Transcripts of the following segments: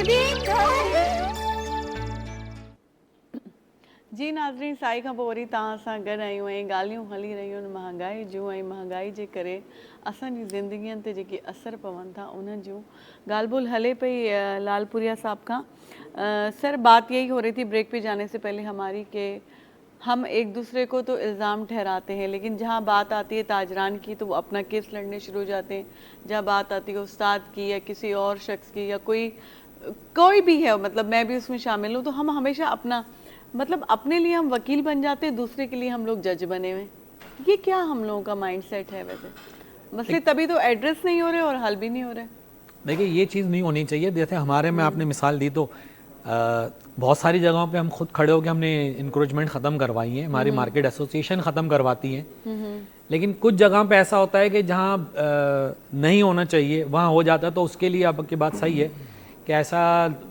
जी नाज़रीन, साई खां पोइ वरी तव्हां सां गॾु आहियूं ऐं ॻाल्हियूं हली रहियूं आहिनि महांगाई जूं ऐं महांगाई जे करे असांजी ज़िंदगीअ ते जेके असर पवनि था उन्हनि जूं ॻाल्हि ॿोल हले पई लालपुरिया साहब का। सर, बात यही हो रही थी ब्रेक पे जाने से पहले हमारी कि हम एक दूसरे को तो इल्ज़ाम ठहराते हैं, लेकिन जहाँ बात आती है ताजरान की तो वो अपना केस लड़ने शुरू हो जाते हैं। जहाँ बात आती है उस्ताद की या किसी और शख्स की या कोई भी है, मतलब मैं भी उसमें शामिल हूँ, तो हम हमेशा अपना मतलब अपने लिए हम वकील बन जाते हैं, दूसरे के लिए हम लोग जज बने हुए। ये क्या हम लोगों का माइंडसेट है? वैसे मसले तभी तो एड्रेस नहीं हो रहे और हल भी नहीं हो रहे। देखिए, ये चीज़ नहीं होनी चाहिए। जैसे हमारे में आपने मिसाल दी तो बहुत सारी जगहों पे हम खुद खड़े होकर हमने इंक्रोचमेंट ख़त्म करवाई है, हमारी मार्केट एसोसिएशन ख़त्म करवाती हैं। लेकिन कुछ जगह पे ऐसा होता है कि जहाँ नहीं होना चाहिए वहाँ हो जाता है। तो उसके लिए आपकी बात सही है कि ऐसा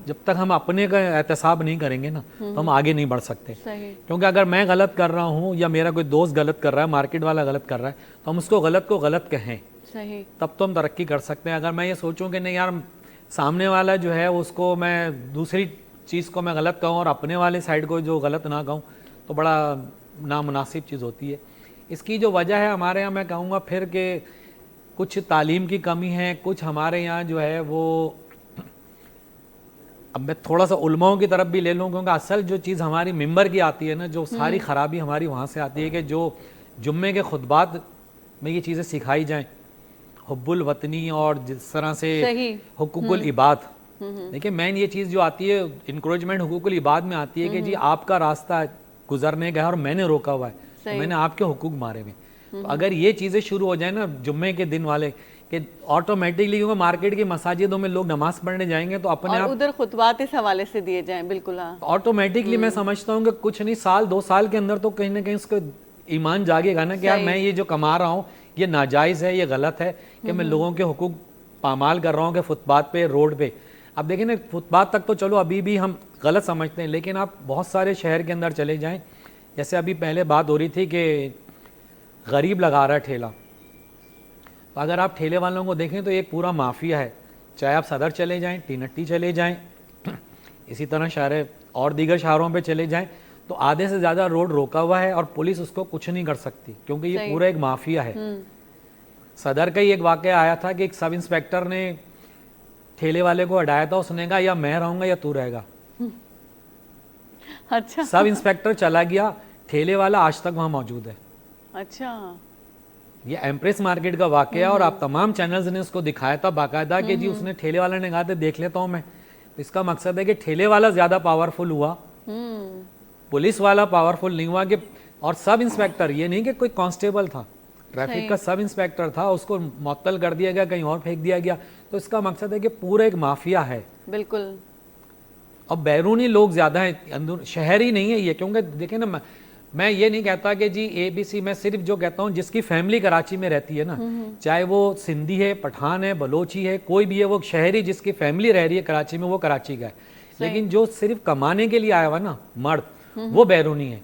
जब तक हम अपने का एहतसाब नहीं करेंगे ना तो हम आगे नहीं बढ़ सकते। क्योंकि अगर मैं गलत कर रहा हूँ या मेरा कोई दोस्त गलत कर रहा है, मार्केट वाला गलत कर रहा है, तो हम उसको गलत को गलत कहें, सही, तब तो हम तरक्की कर सकते हैं। अगर मैं ये सोचूं कि नहीं यार, सामने वाला जो है उसको मैं दूसरी चीज़ को मैं गलत कहूँ और अपने वाले साइड को जो गलत ना कहूँ, तो बड़ा नामुनासिब चीज़ होती है। इसकी जो वजह है हमारे यहाँ, मैं कहूँगा फिर कि कुछ तालीम की कमी है, कुछ हमारे यहाँ जो है वो, अब मैं थोड़ा सा उलमाओं की तरफ भी ले लूँ, क्योंकि असल जो चीज़ हमारी मिंबर की आती है ना, जो सारी ख़राबी हमारी वहाँ से आती है कि जो जुम्मे के खुतबात में ये चीज़ें सिखाई जाएं, हुब्बुल वतनी और जिस तरह से हुकूकुल इबाद। देखिए, मेन ये चीज़ जो आती है इंक्रोचमेंट हुकूकुल इबाद में आती है कि जी आपका रास्ता गुजरने का है और मैंने रोका हुआ है, तो मैंने आपके हुकूक मारे हुए। तो अगर ये चीज़ें शुरू हो जाए ना जुम्मे के दिन वाले, कि ऑटोमेटिकली, क्योंकि मार्केट की मसाजिदों में लोग नमाज पढ़ने जाएंगे तो अपने आप उधर खुतबात इस हवाले से दिए जाएं, बिल्कुल हाँ, ऑटोमेटिकली मैं समझता हूँ कि कुछ नहीं, साल 2 साल के अंदर तो कहीं ना कहीं उसको ईमान जागेगा ना कि यार मैं ये जो कमा रहा हूँ ये नाजायज़ है, ये गलत है कि मैं लोगों के हुकूक पामाल कर रहा हूँ कि फुटपाथ पे, रोड पे। अब देखिए ना, फुटपाथ तक तो चलो अभी भी हम गलत समझते हैं, लेकिन आप बहुत सारे शहर के अंदर चले जाएं, जैसे अभी पहले बात हो रही थी कि गरीब लगा रहा है ठेला, तो अगर आप ठेले वालों को देखें तो एक पूरा माफिया है। चाहे आप सदर चले जाएं, टीनट्टी चले जाएं, इसी तरह शहर और दीगर शहरों पे चले जाएं, तो आधे से ज़्यादा रोड रोका हुआ है और पुलिस उसको कुछ नहीं कर सकती, क्योंकि ये पूरा एक माफिया है। सदर का ही एक वाक़या आया था कि एक सब इंस्पेक्टर ने ठेले वाले को हटाया था, उसने कहा या मैं रहूँगा या तू रहेगा। अच्छा, सब इंस्पेक्टर चला गया, ठेले वाला आज तक वहाँ मौजूद है। अच्छा, ये एम्प्रेस मार्केट का वाकया, और आप तमाम चैनल्स ने उसको दिखाया था बाकायदा कि जी उसने, ठेले वाले ने कहा था देख लेता हूँ मैं। इसका मकसद है कि ठेले वाला ज़्यादा पावरफुल हुआ, पुलिस वाला पावरफुल नहीं हुआ। कि और सब इंस्पेक्टर, ये नहीं कि कोई कांस्टेबल था, ट्रैफिक का सब इंस्पेक्टर था, उसको मुअत्तल कर दिया गया, कहीं और फेंक दिया गया। तो इसका मकसद है कि पूरा एक माफिया है, बिल्कुल। अब बैरूनी लोग ज़्यादा हैं, अंदर शहरी नहीं है ये। क्योंकि देखें ना, मैं ये नहीं कहता कि जी ABC, मैं सिर्फ जो कहता हूँ जिसकी फैमिली कराची में रहती है ना, चाहे वो सिंधी है, पठान है, बलोची है, कोई भी है, वो शहरी जिसकी फैमिली रह रही है कराची में, वो कराची का है। लेकिन जो सिर्फ कमाने के लिए आया हुआ ना मर्द, वो बैरूनी है।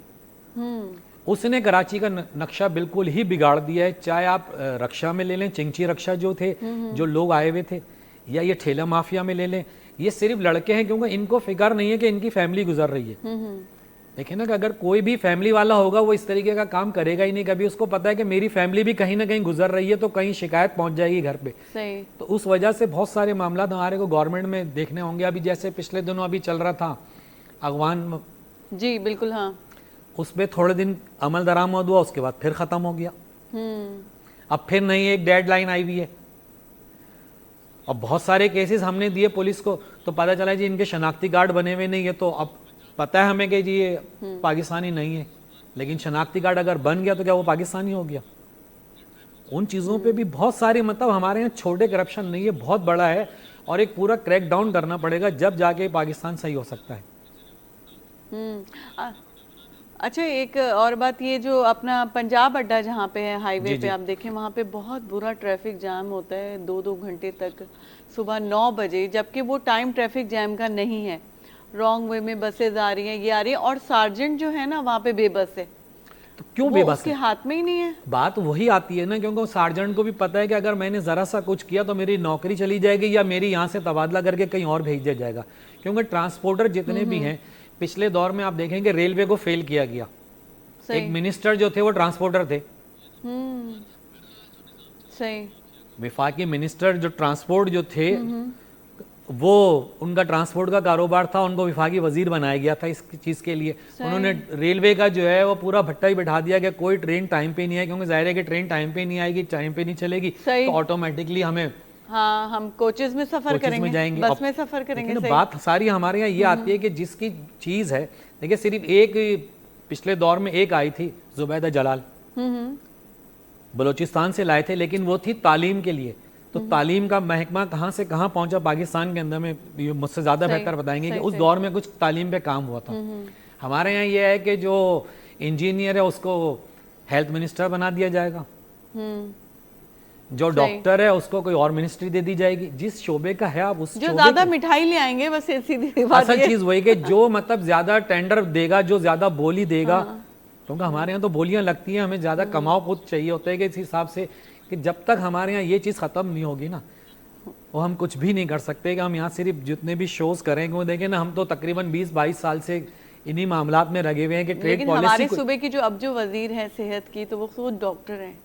उसने कराची का नक्शा बिल्कुल ही बिगाड़ दिया है। चाहे आप रक्षा में ले लें, चिंची रक्षा जो थे, जो लोग आए हुए थे, या ये ठेला माफिया में ले लें, ये सिर्फ लड़के हैं, क्योंकि इनको फिक्र नहीं है कि इनकी फैमिली गुजर रही है। देखिए ना कि अगर कोई भी फैमिली वाला होगा वो इस तरीके का काम करेगा ही नहीं कभी। उसको पता है कि मेरी फैमिली भी कहीं ना कहीं गुजर रही है, तो कहीं शिकायत पहुंच जाएगी घर पे। सही। तो उस वजह से बहुत सारे मामला हमारे को गवर्नमेंट में देखने होंगे। अभी जैसे पिछले दिनों अभी चल रहा था अगवान, जी बिल्कुल हाँ, उस पर थोड़े दिन अमल दरामद हुआ, उसके बाद फिर ख़त्म हो गया। अब फिर नई एक डेडलाइन आई हुई है। अब बहुत सारे केसेस हमने दिए पुलिस को, तो पता चला जी इनके शनाख्ती कार्ड बने हुए नहीं है। तो अब पता है हमें कि जी ये पाकिस्तानी नहीं है, लेकिन शनाख्ती कार्ड अगर बन गया तो क्या वो पाकिस्तानी हो गया? उन चीज़ों पे भी बहुत सारी, मतलब हमारे यहाँ छोटे करप्शन नहीं है, बहुत बड़ा है, और एक पूरा क्रैक डाउन करना पड़ेगा, जब जाके पाकिस्तान सही हो सकता है। अच्छा, एक और बात, ये जो अपना पंजाब अड्डा जहाँ पे है हाईवे पे, आप देखें वहाँ पे बहुत बुरा ट्रैफिक जाम होता है 2-2 घंटे तक, सुबह 9 बजे, जबकि वो टाइम ट्रैफिक जैम का नहीं है। रॉन्ग वे में बसेज आ रही हैं, ये आ रही है, और सार्जेंट जो है ना वहाँ पे बेबस है। तो क्यों वो बेबस उसके है? हाथ में ही नहीं है। बात वही आती है ना, क्योंकि सार्जेंट को भी पता है कि अगर मैंने ज़रा सा कुछ किया तो मेरी नौकरी चली जाएगी या मेरी यहाँ से तबादला करके कहीं और भेज दिया जाएगा। क्योंकि ट्रांसपोर्टर जितने भी हैं, पिछले दौर में आप देखेंगे रेलवे को फेल किया गया। एक मिनिस्टर जो थे वो ट्रांसपोर्टर थे। सही। विफाकी मिनिस्टर जो ट्रांसपोर्ट जो थे, वो उनका ट्रांसपोर्ट का कारोबार था, उनको विफाकी वजीर बनाया गया था इस चीज़ के लिए। उन्होंने रेलवे का जो है वो पूरा भट्टा ही बैठा दिया कि कोई ट्रेन टाइम पे नहीं है, क्योंकि जाहिर है कि ट्रेन टाइम पे नहीं आएगी, टाइम पे नहीं चलेगी तो ऑटोमेटिकली हमें हम कोचेस में सफर करेंगे, जाएंगे, बस में सफर करेंगे। सही। बात सारी हमारे यहाँ ये आती है कि जिसकी चीज़ है, देखिए सिर्फ एक पिछले दौर में एक आई थी जुबैदा जलाल, बलूचिस्तान से लाए थे, लेकिन वो थी तालीम के लिए। तो तालीम का महकमा कहाँ से कहाँ पहुंचा पाकिस्तान के अंदर में, ये मुझसे ज़्यादा बेहतर बताएंगे कि उस दौर में कुछ तालीम पे काम हुआ था। हमारे यहाँ ये है कि जो इंजीनियर है उसको हेल्थ मिनिस्टर बना दिया जाएगा, जो डॉक्टर है उसको कोई और मिनिस्ट्री दे दी जाएगी। जिस शोबे का है आप उस जो ज्यादा मिठाई ले आएंगे, बस सीधी बात। असल चीज़ वही कि जो मतलब ज़्यादा टेंडर देगा, जो ज़्यादा बोली देगा, क्योंकि हमारे यहाँ तो बोलियां लगती हैं, हमें ज़्यादा कमाओ पुत चाहिए होता है कि इस हिसाब से कि जब तक हमारे यहाँ ये चीज़ ख़त्म नहीं होगी ना, वो हम कुछ भी नहीं कर सकते। कि हम यहाँ सिर्फ जितने भी शोज़ करेंगे वो देखें ना, हम तो तकरीबन 20-22 साल से इन्हीं मामलात में लगे हुए हैं कि ट्रेड पॉलिसी। हमारे सूबे की जो अब जो वजीर है सेहत की, तो वो खुद डॉक्टर हैं,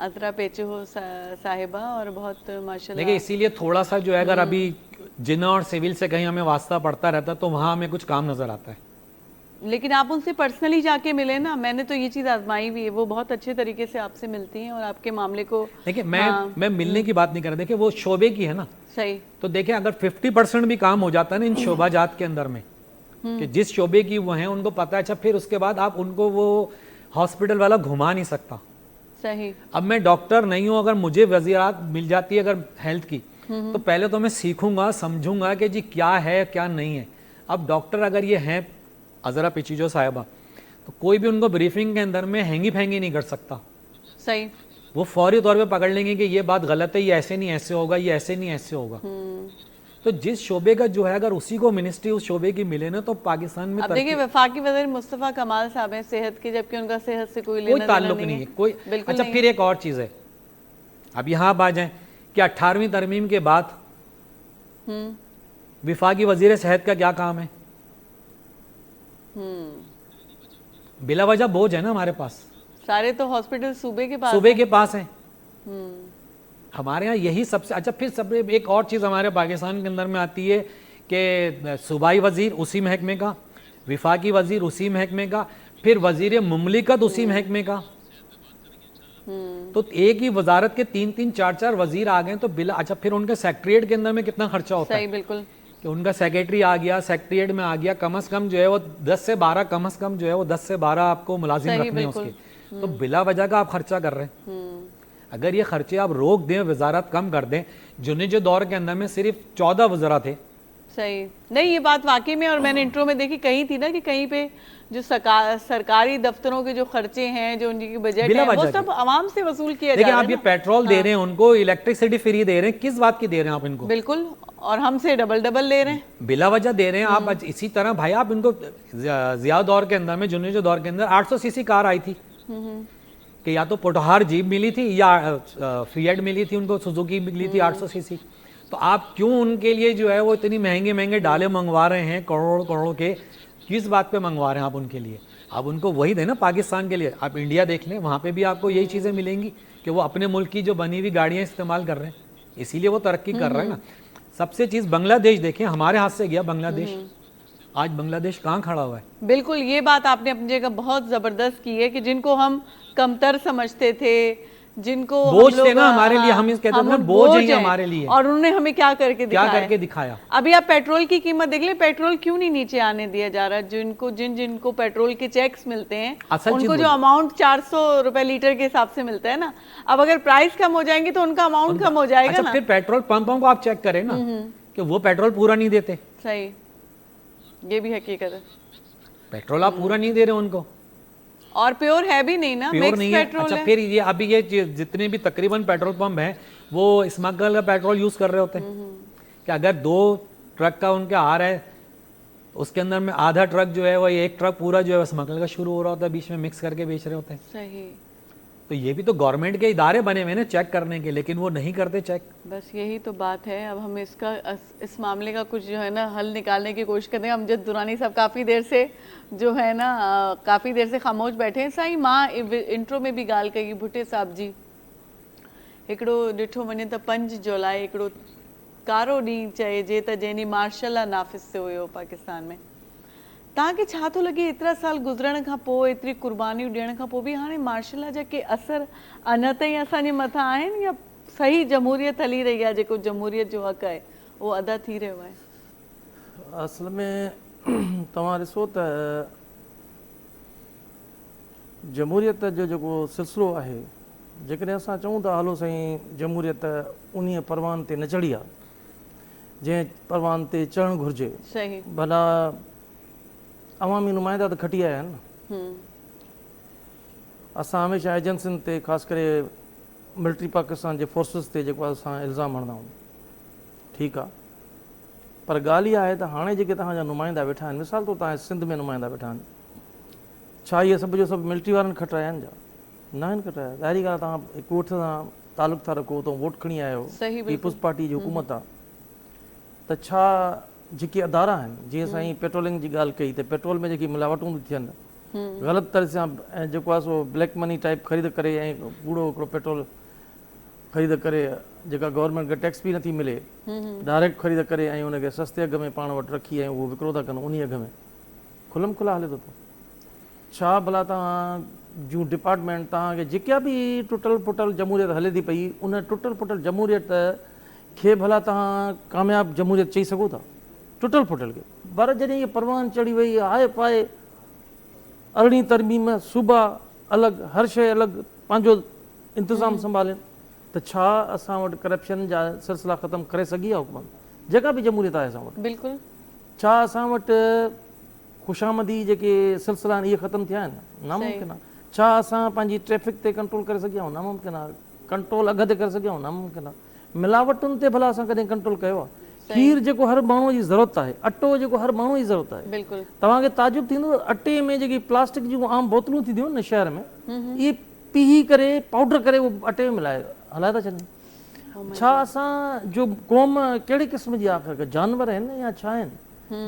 अजरा पेचो साहिबा, और बहुत माशाल्लाह। देखिए इसीलिए थोड़ा सा जो है, अगर अभी जिना और सिविल से कहीं हमें वास्ता पड़ता रहता तो वहाँ हमें कुछ काम नज़र आता है। लेकिन आप उनसे पर्सनली जाके मिले ना, मैंने तो ये चीज़ आजमाई भी है, वो बहुत अच्छे तरीके से आपसे मिलती हैं और आपके मामले को। देखिए मैं मिलने की बात नहीं कर रहा, देखिए वो शोबे की है ना। सही। तो देखिए अगर 50% भी काम हो जाता है ना इन शोबाजात के अंदर में, कि जिस शोबे की वो हैं उनको पता है, अच्छा फिर उसके बाद आप उनको वो हॉस्पिटल वाला घुमा नहीं सकता। सही। अब मैं डॉक्टर नहीं हूँ, अगर मुझे वज़ीरात मिल जाती है अगर हेल्थ की, तो पहले तो मैं सीखूंगा, समझूंगा कि जी क्या है क्या नहीं है। अब डॉक्टर अगर ये हैं अजरा पेचीजो साहिबा, तो कोई भी उनको ब्रीफिंग के अंदर में हैंगी फैंगी नहीं कर सकता। सही। वो फौरी तौर पे पकड़ लेंगे कि ये बात गलत है, ये ऐसे नहीं ऐसे होगा, ये ऐसे नहीं ऐसे होगा। तो जिस शोबे का जो है, अगर उसी को मिनिस्ट्री उस शोबे की मिले ना, तो पाकिस्तान में अब देखिए वफाकी वज़ीर मुस्तफ़ा कमाल साहब हैं सेहत के, जबकि उनका सेहत से कोई ताल्लुक नहीं है कोई। अच्छा फिर एक और चीज़ है, अब यहाँ आप आ जाए कि 18वीं तरमीम के बाद विफाकी वजीर सेहत का क्या काम है? बिला वजह बोझ है ना हमारे पास, सारे तो हॉस्पिटल सूबे के पास हैं। हमारे यहाँ यही सबसे अच्छा। फिर सब एक और चीज़ हमारे पाकिस्तान के अंदर में आती है कि सूबाई वजीर उसी महकमे का, विफाकी वजीर उसी महकमे का, फिर वजीर मुमलिकत उसी महकमे का। तो एक ही वजारत के 3-3, 4-4 वजीर आ गए तो बिला। अच्छा फिर उनके सेक्रेटरीट के अंदर में कितना खर्चा होता है? सही, बिल्कुल। कि उनका सेक्रेटरी आ गया, सेक्रेटरीट में आ गया, कम से कम जो है वो 10 से 12 कम से कम जो है वो 10 से 12 आपको मुलाजिम रखने हैं उसके। तो बिला वजह का आप खर्चा कर रहे हैं। अगर ये खर्चे आप रोक दें, वजारत कम कर दें, जो दौर के अंदर में सिर्फ 14 वज़रा थे। सही नहीं, ये बात वाकई में, और मैंने इंट्रो में देखी कहीं थी ना कि कहीं पे जो सरकारी दफ्तरों के जो खर्चे हैं, जो उनकी बजट है, वो सब आवाम से वसूल किया जा रहा है। आप ये पेट्रोल दे रहे हैं उनको, इलेक्ट्रिसिटी फ्री दे रहे हैं, किस बात की दे रहे हैं आप इनको? बिल्कुल, और हमसे डबल ले रहे हैं, बिला वजह दे रहे हैं आप। इसी तरह भाई आप इनको जिया दौर के अंदर में, जो दौर के अंदर 800 सीसी कार आई थी कि या तो पोटहार जीप मिली थी या फिएट मिली थी, उनको सुजुकी मिली थी 800 सीसी। तो आप क्यों उनके लिए जो है वो इतनी महंगे डाले मंगवा रहे हैं, करोड़ के? किस बात पे मंगवा रहे हैं आप उनके लिए? आप उनको वही देना पाकिस्तान के लिए। आप इंडिया देख लें, वहाँ पे भी आपको यही चीज़ें मिलेंगी कि वो अपने मुल्क की जो बनी हुई गाड़ियाँ इस्तेमाल कर रहे हैं, इसीलिए वो तरक्की कर रहे हैं ना। सबसे चीज़ बांग्लादेश देखें, हमारे हाथ से गया बांग्लादेश, आज बांग्लादेश कहाँ खड़ा हुआ है? बिल्कुल, ये बात आपने अपनी जगह बहुत ज़बरदस्त की है कि जिनको हम कमतर समझते थे, जिनको बोझ थे ना हमारे लिए, हम इस कहते थे बोझ है हमारे लिए, और उन्होंने हमें क्या करके दिखाया। अभी आप पेट्रोल की कीमत देख ले, पेट्रोल क्यों नहीं नीचे आने दिया जा रहा? जिनको पेट्रोल के चेक्स मिलते हैं, उनको जो अमाउंट 400 रुपए लीटर के हिसाब से मिलता है ना, अब अगर प्राइस कम हो जाएंगे तो उनका अमाउंट कम हो जाएगा। अच्छा, फिर पेट्रोल पंपों को आप चेक करें ना कि वो पेट्रोल पूरा नहीं देते। सही, ये भी हकीकत है, पेट्रोल आप पूरा नहीं दे रहे उनको, और प्योर है भी नहीं ना, प्योर नहीं है। अच्छा फिर ये अभी ये जितने भी तकरीबन पेट्रोल पंप हैं वो स्मगल का पेट्रोल यूज कर रहे होते हैं कि अगर 2 ट्रक का उनके आ रहा है उसके अंदर में आधा ट्रक जो है वही एक ट्रक पूरा जो है स्मगल का शुरू हो रहा होता है, बीच में मिक्स करके बेच रहे होते हैं। सही। तो ये भी तो गवर्नमेंट के इदारे बने हुए हैं चेक करने के, लेकिन वो नहीं करते चेक। बस यही तो बात है। अब हम इस मामले का कुछ जो है ना हल निकालने की कोशिश करते हैं। अमजद दुरानी साहब काफ़ी देर से जो है ना काफ़ी देर से खामोश बैठे हैं। साईं मां इंट्रो में भी ॻाल्हि कई भुट्टे साहब जी, हिकिड़ो ॾिठो वञे त 5 जुलाई हिकिड़ो कारो ॾींहुं चइजे त जंहिं ॾींहुं मार्शल लॉ नाफ़िज़ थियो हुयो पाकिस्तान में। तव्हांखे छा थो लॻे एतिरा साल गुज़रण खां पोइ, एतिरी कुर्बानियूं ॾियण खां पोइ बि हाणे मार्शल लॉ जा के असर अञा ताईं असांजे मथां आहिनि, या सही जमहूरियत हली रही आहे, जेको जमहूरियत जो हक़ आहे उहो अदा थी रहियो आहे? असल में तव्हां ॾिसो त जमहूरियत जो जेको सिलसिलो आहे, जेकॾहिं असां चऊं था हलो साईं जमहूरियत उन परवान ते न चढ़ी आहे जंहिं परवान ते चढ़णु घुरिजे। सही। भला अवामी नुमाइंदा त खटी आया आहिनि न। असां हमेशह एजेंसियुनि ते ख़ासि करे मिलिट्री पाकिस्तान जे फोर्सिस ते जेको आहे असां इल्ज़ाम हणंदा आहियूं, ठीकु आहे, पर ॻाल्हि इहा आहे त हाणे जेके तव्हांजा नुमाइंदा वेठा आहिनि, मिसाल तौरु तव्हां सिंध में नुमाइंदा वेठा आहिनि, छा इहे सभु जो सभु मिलिट्री वारनि खटाया आहिनि? जा न आहिनि खटाया। ज़ाहिरी ॻाल्हि आहे, तव्हां हिकु ॻोठ सां तालुक़ु था रखो, तो वोट खणी आया आहियो, पीपुल्स पार्टी जी हुकूमत आहे, त छा जेके अदारा आहिनि, जीअं साईं पेट्रोलिंग जी ॻाल्हि कई, त पेट्रोल में जेकी मिलावटूं थी थियनि ग़लति तरह सां, ऐं जेको आहे सो ब्लैक मनी टाइप ख़रीद करे ऐं कूड़ो हिकिड़ो पेट्रोल ख़रीद करे, जेका गवर्नमेंट खे टैक्स बि नथी मिले, डायरेक्ट ख़रीद करे ऐं उनखे सस्ते अघ में पाण वटि रखी ऐं उहो विकिरो था कनि उन अघ में, खुलम खुला हले थो पियो। छा भला तव्हां जूं डिपार्टमेंट तव्हांखे जेका बि टुटल फुटल जमहूरियत हले थी पई, उन टुटल फुटल जमहूरियत खे भला तव्हां कामयाबु जमहूरियत चई सघो था? टुटल फुटल खे। पर जॾहिं इहा परवान चढ़ी वई आहे पाए, अरिड़हीं तरमीम, सूबा अलॻि, हर शइ अलॻि, पंहिंजो इंतिज़ाम संभालनि, त छा असां वटि करप्शन जा सिलसिला ख़तमु करे सघी आहे हुकूमत? जेका बि जमहूरियत आहे असां वटि, बिल्कुलु। छा असां वटि ख़ुशामदी जेके सिलसिला आहिनि इहे ख़तमु थिया आहिनि? नामुमकिन आहे। छा असां पंहिंजी ट्रैफ़िक ते कंट्रोल करे सघिया आहियूं? नामुमकिन आहे। कंट्रोल अघ ते करे सघिया आहियूं? नामुमकिन आहे। मिलावटुनि ते भला असां कॾहिं कंट्रोल कयो आहे? खीर जेको हर माण्हूअ जी ज़रूरत आहे, अटो जेको हर माण्हूअ जी ज़रूरत आहे, बिल्कुलु। तव्हांखे ताजुब थींदो अटे में जेकी प्लास्टिक जूं आम बोतलूं थींदियूं आहिनि न शहर में, इहे पीही करे पाउडर करे उहो अटे में मिलाए हलाए था छॾनि। छा असां जो क़ौम कहिड़े क़िस्म जी आख़िर जानवर आहिनि या छा आहिनि?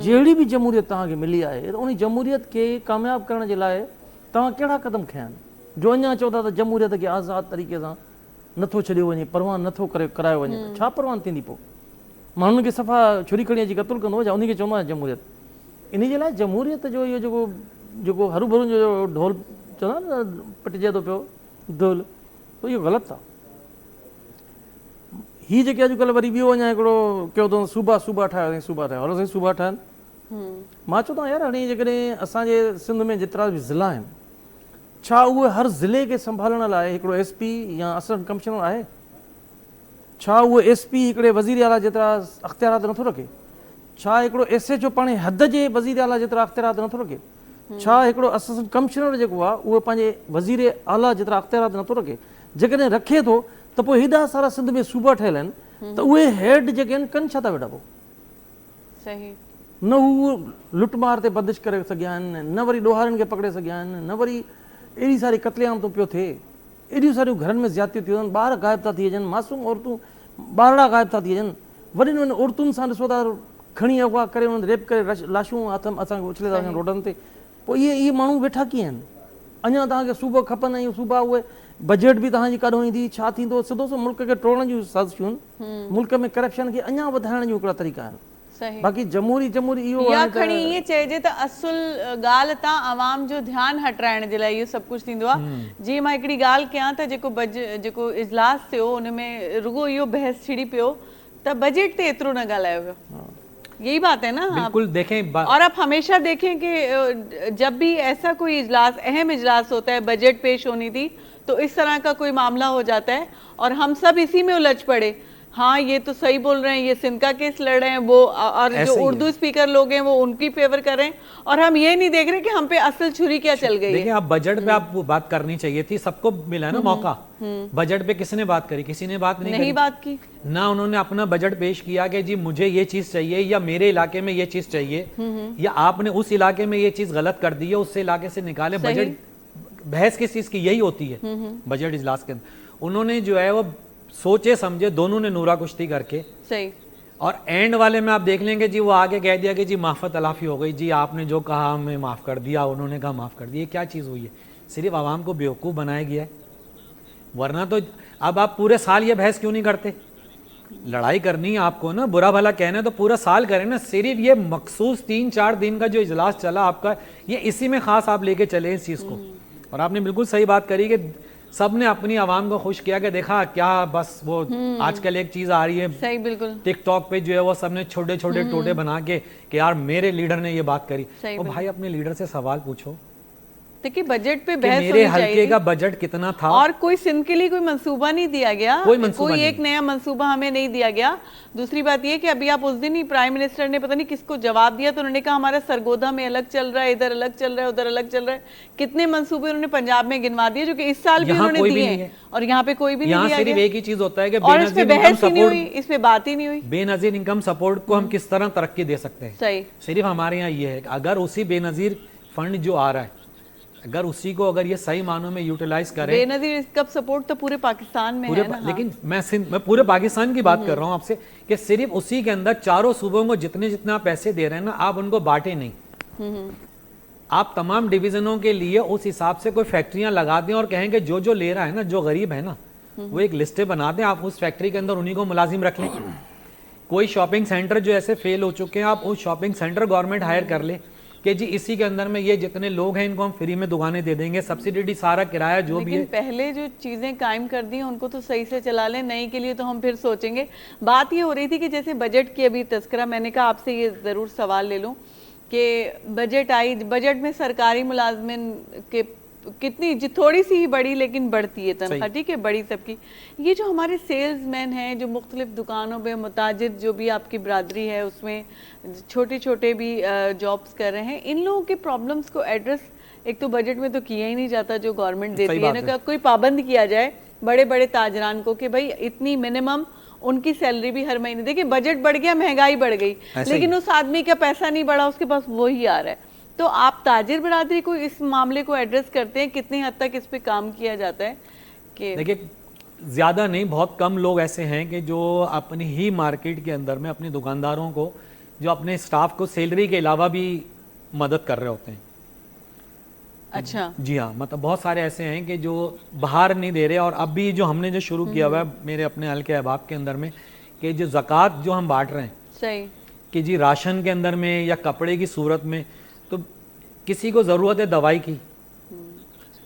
जहिड़ी बि जमहूरियत तव्हांखे मिली आहे, त उन जमहूरियत खे कामयाबु करण जे लाइ तव्हां कहिड़ा क़दम खयां आहिनि? जो अञा चओ था त जमहूरियत खे आज़ादु तरीक़े सां नथो छॾियो वञे, परवान नथो करायो वञे, छा परवान थींदी पोइ? माण्हुनि खे सफ़ा छुरी खणी अची क़तलु कंदो छा? उनखे चवंदो आहे जमहूरियत? इन जे लाइ जमहूरियत जो इहो जेको हरू भरू जो ढोल चवंदा आहिनि न, पटिजे थो पियो ढोल, त इहो ग़लति आहे। हीअ जेके अॼुकल्ह वरी ॿियो अञा हिकिड़ो कयो अथऊं, सूबा ठाहियो, सूबा ठाहियो, हलो साईं सूबा ठाहिनि। मां चवंदो आहियां यार, हाणे जेकॾहिं असांजे सिंध में जेतिरा बि ज़िला आहिनि, छा उहे हर ज़िले खे संभालण लाइ हिकिड़ो SP या असिस्टेंट कमिश्नर आहे? छा उहो SP हिकिड़े वज़ीर आला जेतिरा अख़्तियारात नथो रखे? छा हिकिड़ो SHO पाणे हद जे वज़ीर आला जेतिरा अख़्तियारात नथो रखे? छा हिकिड़ो असिस्टेंट कमिश्नर जेको आहे उहो पंहिंजे वज़ीर आला जेतिरा अख़्तियारात नथो रखे? जेकॾहिं रखे थो त पोइ हेॾा सारा सिंध में सूबा ठहियल आहिनि, त उहे हेड जेके आहिनि कनि छा था वेठा पोइ? सही। न हू लुटमार ते बंदिश करे सघिया आहिनि, न वरी ॾोहारनि खे पकिड़े सघिया आहिनि, न वरी अहिड़ी सारी क़त्लेआम थो पियो थिए, एॾियूं सारियूं घरनि में ज़्यादतियूं थियूं आहिनि, ॿार ग़ाइब था थी वञनि, मासूम औरतूं ॿारड़ा ग़ाइब था थी वञनि, वॾियुनि वॾियुनि औरतुनि सां ॾिसो था खणी अगवा करे उन्हनि रेप करे लाशूं असांखे उछले था वञनि रोडनि ते। पोइ इहे माण्हू वेठा कीअं आहिनि? अञा तव्हांखे सूबा खपनि, ऐं सूबा उहे बजट बि तव्हांजी काॾों ईंदी, छा थींदो? सिधो सो मुल्क खे टोड़ण जूं साज़िशूं आहिनि, मुल्क में करप्शन खे अञा वधाइण जूं हिकिड़ा तरीक़ा आहिनि। बाक़ी जमहूरी इहो या खणी ईअं चइजे त असुल ॻाल्हि तां आवाम जो ध्यानु हटाइण जे लाइ इहो सभु कुझु थींदो आहे। जीअं मां हिकिड़ी ॻाल्हि कयां त जेको इजलास थियो उन में रुगो इहो बहस छिड़ी पियो त बजट ते एतिरो न ॻाल्हायो वियो। यही बात है ना? बिल्कुल देखें और आप हमेशा देखें कि जब भी ऐसा कोई इजलास, अहम इजलास होता है, बजट पेश होनी थी, तो इस तरह का कोई मामला हो जाता है और हम सब इसी में उलझ पड़े। हाँ ये तो सही बोल रहे हैं, ये सिंध का केस लड़ रहे हैं वो, और ऐसे जो ही है। उर्दू स्पीकर लोग हैं वो उनकी फेवर कर रहे हैं, और हम ये नहीं देख रहे कि हम पे असल छुरी क्या चल गई है। देखिए आप बजट पे आप वो बात करनी चाहिए थी, सबको मिला है ना मौका। बजट पे किसने बात करी? किसी ने बात नहीं नहीं करी। बात की। ना उन्होंने अपना बजट पेश किया कि जी मुझे ये चीज चाहिए, या मेरे इलाके में ये चीज चाहिए, या आपने उस इलाके में ये चीज गलत कर दी है, उससे इलाके से निकाले। सही। बजट बहस किस चीज की? यही होती है बजट इजलास के अंदर। उन्होंने जो है वो सोचे समझे, दोनों ने नूरा कुश्ती करके, सही। और एंड वाले में आप देख लेंगे जी वो आगे कह दिया कि जी माफ़ तलाफी हो गई, जी आपने जो कहा हमें माफ़ कर दिया, उन्होंने कहा माफ़ कर दिया। ये क्या चीज़ हुई है? सिर्फ आवाम को बेवकूफ़ बनाया गया है। वरना तो अब आप पूरे साल ये बहस क्यों नहीं करते? लड़ाई करनी है आपको ना, बुरा भला कहना है तो पूरा साल करें ना। सिर्फ ये मखसूस 3-4 दिन का जो इजलास चला आपका, ये इसी में ख़ास आप लेके चले इस चीज़ को। और आपने बिल्कुल सही बात करी कि सब ने अपनी आवाम को खुश किया कि देखा क्या, बस वो आजकल एक चीज़ आ रही है सही, बिल्कुल। टिकटॉक पे जो है वो सबने छोटे छोटे टोटे बना के कि यार मेरे लीडर ने ये बात करी। सही, तो भाई अपने लीडर से सवाल पूछो देखिए बजट पे कि बहस मेरे होनी हल्के चाहिए का बजट कितना था। और कोई सिंध के लिए कोई मंसूबा नहीं दिया गया, कोई मंसूबा कोई नहीं। एक नया मंसूबा हमें नहीं दिया गया। दूसरी बात ये कि अभी आप उस दिन ही प्राइम मिनिस्टर ने पता नहीं किसको जवाब दिया, तो उन्होंने कहा हमारा सरगोधा में अलग चल रहा है, इधर अलग चल रहा है, उधर अलग चल रहा है। कितने मंसूबे उन्होंने पंजाब में गिनवा दिए जो कि इस साल भी यहाँ उन्होंने कोई भी दिए नहीं हैं, है। और यहाँ पे कोई भी नहीं यहाँ दिया सिर्फ गया। एक ही चीज होता है कि और इस पे बेनजीर इनकम बहस ही नहीं हुई, सपोर्ट, इस पे बात ही नहीं हुई। बेनजीर इनकम सपोर्ट को हम किस तरह तरक्की दे सकते हैं। सही। सिर्फ हमारे यहाँ ये है कि अगर उसी बेनजीर फंड जो आ रहा है, अगर उसी को अगर ये सही मानों में यूटिलाइज करें, बेनजीर इसका सपोर्ट तो पूरे पाकिस्तान में पूरे है ना। हाँ। लेकिन मैं पूरे पाकिस्तान की बात कर रहा हूँ आपसे कि सिर्फ उसी के अंदर चारों सूबों को जितने जितना पैसे दे रहे हैं ना, आप उनको बांटे नहीं। आप तमाम डिवीजनों के लिए उस हिसाब से कोई फैक्ट्रियां लगा दें और कहें कि जो जो ले रहा है ना, जो गरीब है ना, वो एक लिस्टें बना दें, आप उस फैक्ट्री के अंदर उन्हीं को मुलाजिम रख लें। कोई शॉपिंग सेंटर जो ऐसे फेल हो चुके हैं, आप उस शॉपिंग सेंटर गवर्नमेंट हायर कर ले कि जी इसी के अंदर में ये जितने लोग हैं इनको हम फ्री में दुकानें दे देंगे, सब्सिडी सारा किराया जो भी लेकिन है। पहले जो चीजें कायम कर दी हैं उनको तो सही से चला लें, नई के लिए तो हम फिर सोचेंगे। बात ये हो रही थी कि जैसे बजट की अभी तस्करा, मैंने कहा आपसे ये जरूर सवाल ले लूं कि बजट आई, बजट में सरकारी मुलाजमिन के कितनी थोड़ी सी ही बढ़ी लेकिन बढ़ती है तनख्वाह, ठीक है, बड़ी सबकी। ये जो हमारे सेल्समैन हैं जो मुख्तलिफ दुकानों पे मुताजिर, जो भी आपकी बरादरी है उसमें छोटे छोटे भी जॉब्स कर रहे हैं, इन लोगों के प्रॉब्लम्स को एड्रेस एक तो बजट में तो किया ही नहीं जाता जो गवर्नमेंट देती है ना। कोई पाबंद किया जाए बड़े बड़े ताजरान को कि भाई इतनी मिनिमम उनकी सैलरी भी हर महीने। देखिए बजट बढ़ गया, महंगाई बढ़ गई, लेकिन उस आदमी का पैसा नहीं बढ़ा, उसके पास वही आ रहा है। तो आप ताजिर बरादरी को इस मामले को एड्रेस करते हैं, कितनी हद तक इस पे काम किया जाता है? कि देखिए ज़्यादा नहीं, बहुत कम लोग ऐसे हैं कि जो अपनी ही मार्केट के अंदर में अपने दुकानदारों को, जो अपने स्टाफ को सैलरी के अलावा भी मदद कर रहे होते हैं। अच्छा। जी हाँ, मतलब बहुत सारे ऐसे हैं कि जो बाहर नहीं दे रहे। और अब भी जो हमने जो शुरू किया हुआ है मेरे अपने हल्के अहबाब के अंदर में, कि जो ज़कात जो हम बांट रहे हैं, सही, कि जी राशन के अंदर में या कपड़े की सूरत में, तो किसी को ज़रूरत है दवाई की,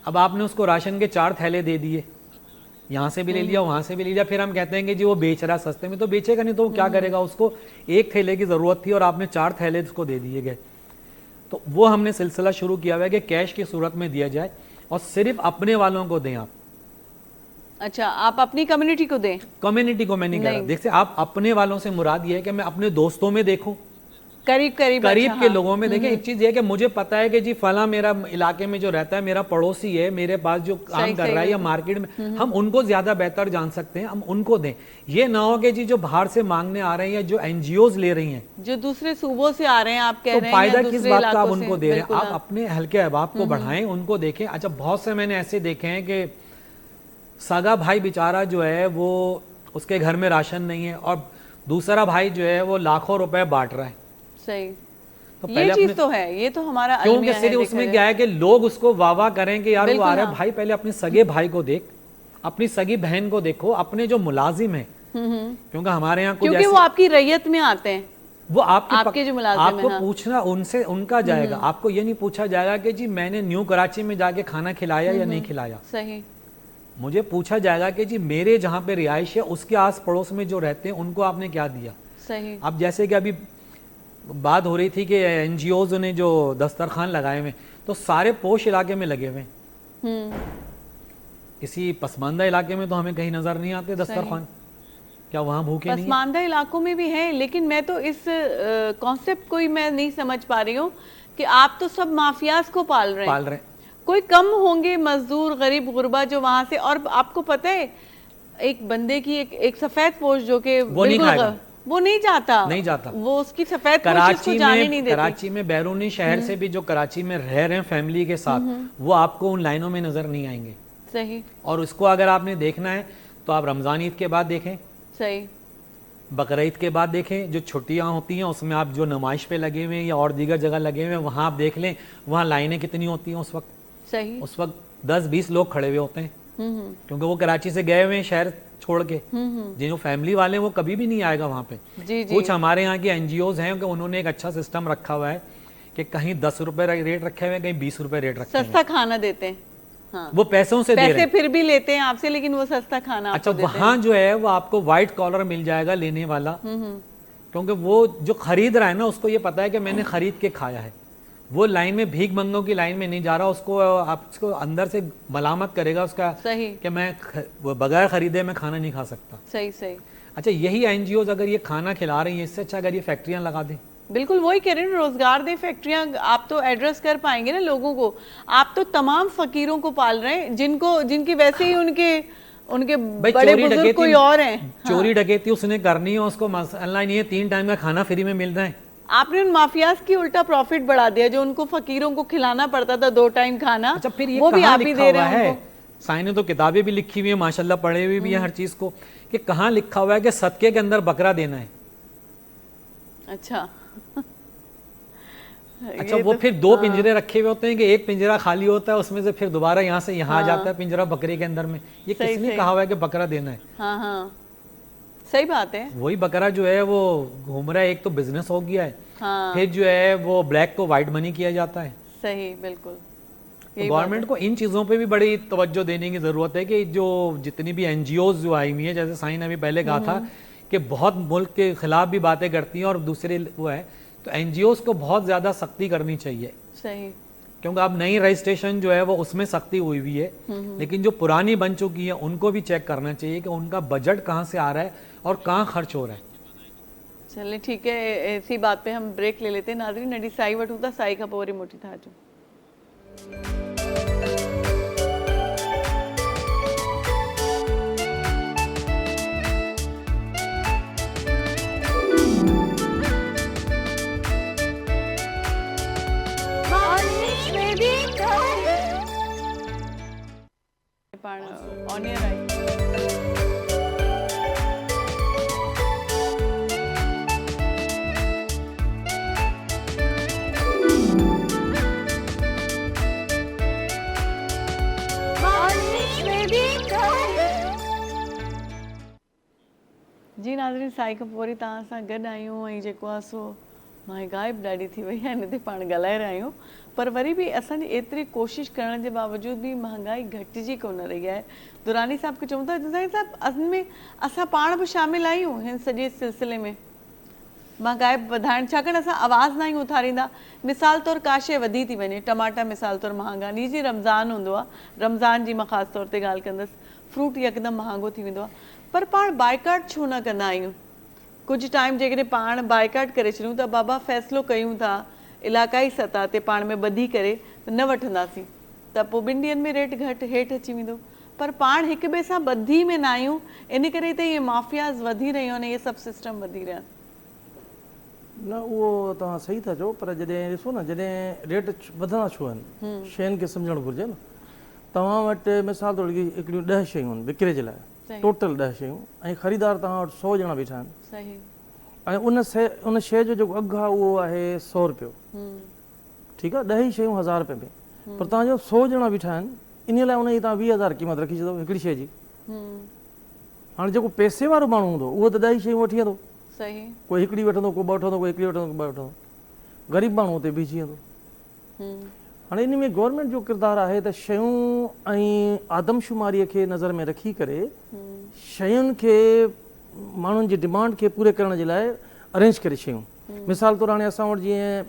अब आपने उसको राशन के 4 थैले दे दिए, यहाँ से भी ले लिया वहाँ से भी ले लिया, फिर हम कहते हैं कि जी वो बेच रहा सस्ते में, तो बेचेगा नहीं तो वो क्या करेगा? उसको 1 थैले की ज़रूरत थी और आपने 4 थैले उसको दे दिए गए। तो वो हमने सिलसिला शुरू किया हुआ है कि कैश की सूरत में दिया जाए और सिर्फ अपने वालों को दें आप। अच्छा, आप अपनी कम्युनिटी को दें? कम्युनिटी को मैं नहीं कह रहा। देखिए आप अपने वालों से मुराद ये है कि मैं अपने दोस्तों में देखूं, करीब करीब अच्छा, के लोगों में देखें। एक चीज ये है कि मुझे पता है कि जी फला मेरा इलाके में जो रहता है, मेरा पड़ोसी है, मेरे पास जो काम कर रहा है या मार्केट में, हम उनको ज्यादा बेहतर जान सकते हैं, हम उनको दें। ये ना हो कि जी जो बाहर से मांगने आ रहे हैं या जो एनजीओज ले रही हैं, जो दूसरे सूबों से आ रहे हैं, आप कह तो रहे हैं फायदा या किस दूसरे बात का आप इलाकों उनको से, दे रहे हैं? बिल्कुल, आप अपने हल्के अहबाब को बढ़ाएं, उनको देखें। अच्छा बहुत से मैंने ऐसे देखे हैं कि सगा भाई बेचारा जो है वो, उसके घर में राशन नहीं है और दूसरा भाई जो है वो लाखों रुपए बांट रहा है। सही, तो ये चीज तो है, ये तो हमारा क्योंकि अलमिया है, सिर्फ उसमें क्या है कि लोग उसको वाह वाह करें कि यार वो आ रहा है। भाई पहले अपने सगे भाई को देख, अपनी सगी बहन को देखो, अपने जो मुलाजिम है, क्योंकि हमारे यहाँ कुछ क्योंकि वो आपकी रैयत में आते हैं, वो आपके जो मुलाजिम आपको हैं, पूछना उनसे उनका जाएगा। आपको ये नहीं पूछा जाएगा कि जी मैंने न्यू कराची में जाके खाना खिलाया या नहीं खिलाया। सही, मुझे पूछा जाएगा कि जी मेरे जहाँ पे रिहाइश है उसके आस पड़ोस में जो रहते हैं उनको आपने क्या दिया। सही। अब जैसे कि अभी बात हो रही थी कि एनजीओज ने जो दस्तरखान लगाए हुए, तो सारे पोश इलाके में लगे हुए हैं, किसी पसमानदा इलाके में तो हमें कहीं नजर नहीं आते दस्तरखान। क्या वहाँ भूखे नहीं हैं? पसमानदा इलाकों में भी है, लेकिन मैं तो इस कॉन्सेप्ट को ही मैं नहीं समझ पा रही हूँ कि आप तो सब माफियाज को पाल रहे हैं। कोई कम होंगे मजदूर गरीब गुरबा जो वहां से, और आपको पता है एक बंदे की एक सफेद पोश जो कि वो नहीं खाएगा, वो नहीं जाता, वो उसकी सफेद पोश उसको जाने नहीं देती। कराची में बैरूनी शहर से भी जो कराची में रह रहे हैं फैमिली के साथ, वो आपको उन लाइनों में नजर नहीं आएंगे। सही। और उसको अगर आपने देखना है तो आप रमजान ईद के बाद देखें, सही, बकरा ईद के बाद देखें, जो छुट्टियां होती हैं उसमें आप जो नुमाइश पे लगे हुए हैं या और दीगर जगह लगे हुए हैं वहां आप देख लें, वहां लाइनें कितनी होती हैं उस वक्त। सही। उस वक्त 10-20 लोग खड़े हुए होते हैं, क्योंकि वो कराची से गए हुए हैं शहर छोड़ के। जिन फैमिली वाले हैं वो कभी भी नहीं आएगा वहां पे। जी। कुछ हमारे यहाँ की एनजीओज हैं कि उन्होंने एक अच्छा सिस्टम रखा हुआ है कि कहीं 10 रुपए रेट रखे हुए हैं, कहीं 20 रुपए रेट रखे हुए हैं। सस्ता खाना देते हैं। हाँ। वो पैसों से दे रहे हैं, फिर भी लेते हैं आपसे, लेकिन वो सस्ता खाना अच्छा आपको देते वहां जो है वो आपको व्हाइट कॉलर मिल जाएगा लेने वाला, क्योंकि वो जो खरीद रहा है ना उसको ये पता है कि मैंने खरीद के खाया है। वो लाइन में भीख मंगों की लाइन में नहीं जा रहा, उसको आपको अंदर से मलामत करेगा उसका। सही। कि मैं बगैर खरीदे मैं खाना नहीं खा सकता। सही सही। अच्छा यही एनजीओज अगर ये खाना खिला रही हैं, इससे अच्छा अगर ये फैक्ट्रियां लगा दें। बिल्कुल वही कह रहे हैं, रोजगार दे, फैक्ट्रियां, आप तो एड्रेस कर पाएंगे ना लोगों को। आप तो तमाम फकीरों को पाल रहे हैं जिनकी वैसे ही उनके बड़े बुजुर्ग कोई और हैं। चोरी डकैती उसने करनी है, उसको मसला नहीं है, 3 टाइम का खाना फ्री में मिल रहा है। आपने उन माफियाज की उल्टा प्रॉफिट बढ़ा दिया, जो उनको फकीरों को खिलाना पड़ता था 2 टाइम खाना। अच्छा फिर ये वो भी आप ही दे रहे हैं उनको। साईं ने तो किताबें भी लिखी हुई है माशाल्लाह, पढ़े हुए भी है हर चीज को, कि कहाँ लिखा हुआ है कि सदके के अंदर बकरा देना है। अच्छा अच्छा वो फिर 2 पिंजरे रखे हुए होते हैं कि एक पिंजरा खाली होता है, उसमें से फिर दोबारा यहाँ से यहाँ आ जाता है पिंजरा बकरे के अंदर में। ये किसने कहा हुआ है कि बकरा देना है? हाँ हाँ सही बात है। वही बकरा जो है वो घूम रहा है, एक तो बिजनेस हो गया है। हाँ। फिर जो है वो ब्लैक को व्हाइट मनी किया जाता है। सही, बिल्कुल। तो गवर्नमेंट को इन चीज़ों पे भी बड़ी तवज्जो देने की ज़रूरत है कि जो जितनी भी एनजीओज जो आई हुई हैं, जैसे साईं ने अभी पहले कहा था कि बहुत मुल्क के खिलाफ भी बातें करती हैं और दूसरे वो है, तो एनजीओज को बहुत ज़्यादा सख्ती करनी चाहिए। सही। क्योंकि अब नई रजिस्ट्रेशन जो है वो उसमें सख्ती हुई हुई है, लेकिन जो पुरानी बन चुकी है उनको भी चेक करना चाहिए कि उनका बजट कहाँ से आ रहा है और कहाँ खर्च हो रहा है। चलिए ठीक है, ऐसी बात पे हम ब्रेक ले लेते हैं। नाज़रीन, नडी साई वठूं था, साई खां पोइ वरी मोटी था अचूं। पाण ऑन एयर आई। जी नाज़रीन, साई खां पोइ वरी तव्हां सां गॾु आहियूं ऐं जेको आहे सो महांगाई बि ॾाढी थी वई आहे, हिन ते पाण ॻाल्हाए रहिया आहियूं, पर वरी बि असांजी एतिरी कोशिशि करण जे बावजूद बि महांगाई घटिजी कोन रही आहे। दुरानी साहब खे चऊं था साईं साहब, असल में असां पाण बि शामिल आहियूं हिन सॼे सिलसिले में महांगाई वधाइण, छाकाणि असां आवाज़ न आहियूं उथारींदा। मिसाल तौरु का शइ वधी थी वञे, टमाटा मिसाल तौरु महांगा, नी जी रमज़ान हूंदो आहे, रमज़ान जी मां ख़ासि तौर ते ॻाल्हि कंदसि, फ्रूट यकदमि महांगो थी वेंदो आहे, पर पाण बाइकाट छो न कंदा आहियूं? कुझु टाइम जेकॾहिं पाण बाइकाट करे छॾियूं त बाबा फ़ैसिलो कयूं था इलाक़ाई सतह ते पाण में ॿधी करे न वठंदासीं त पोइ 2 ॾींहंनि में रेट घटि हेठि अची वेंदो, पर पाण हिक ॿिए सां ॿधी में न आहियूं, इन करे त इहे माफ़ियाज़ वधी रहियूं आहिनि, इहे सभु सिस्टम वधी रहिया आहिनि। न उहो तव्हां सही था चओ, पर जॾहिं ॾिसो न जॾहिं रेट वधंदा छो आहिनि, शयुनि खे सम्झणु घुरिजे न। तव्हां वटि मिसाल तौरु हिकिड़ियूं 10 शयूं आहिनि विकिरे जे लाइ, टोटल 10 शयूं, ऐं ख़रीदार तव्हां वटि 100 ॼणा वेठा आहिनि। सही। ऐं उन शइ जो जेको अघु आहे उहो आहे 100 रुपियो, ठीकु आहे, 10 शयूं 1000 रुपए में, पर तव्हांजो 100 ॼणा बीठा आहिनि, इन लाइ उन जी तव्हां 20,000 क़ीमत रखी छॾो हिकिड़ी शइ जी। हाणे जेको पैसे वारो माण्हू हूंदो उहो त 10 शयूं वठी वेंदो, सही, कोई हिकिड़ी वठंदो, कोई 2 वठंदो, कोई हिकिड़ी वठंदो, कोई 2 वठंदो, ग़रीब माण्हू हुते बीठी वेंदो। हाणे इन में गवर्नमेंट जो किरदारु आहे त शयूं ऐं आदमशुमारीअ खे नज़र में रखी करे शयुनि खे, माण्हुनि जी डिमांड खे पूरे करण जे लाइ अरेंज करे शयूं। मिसाल तौरु हाणे असां वटि जीअं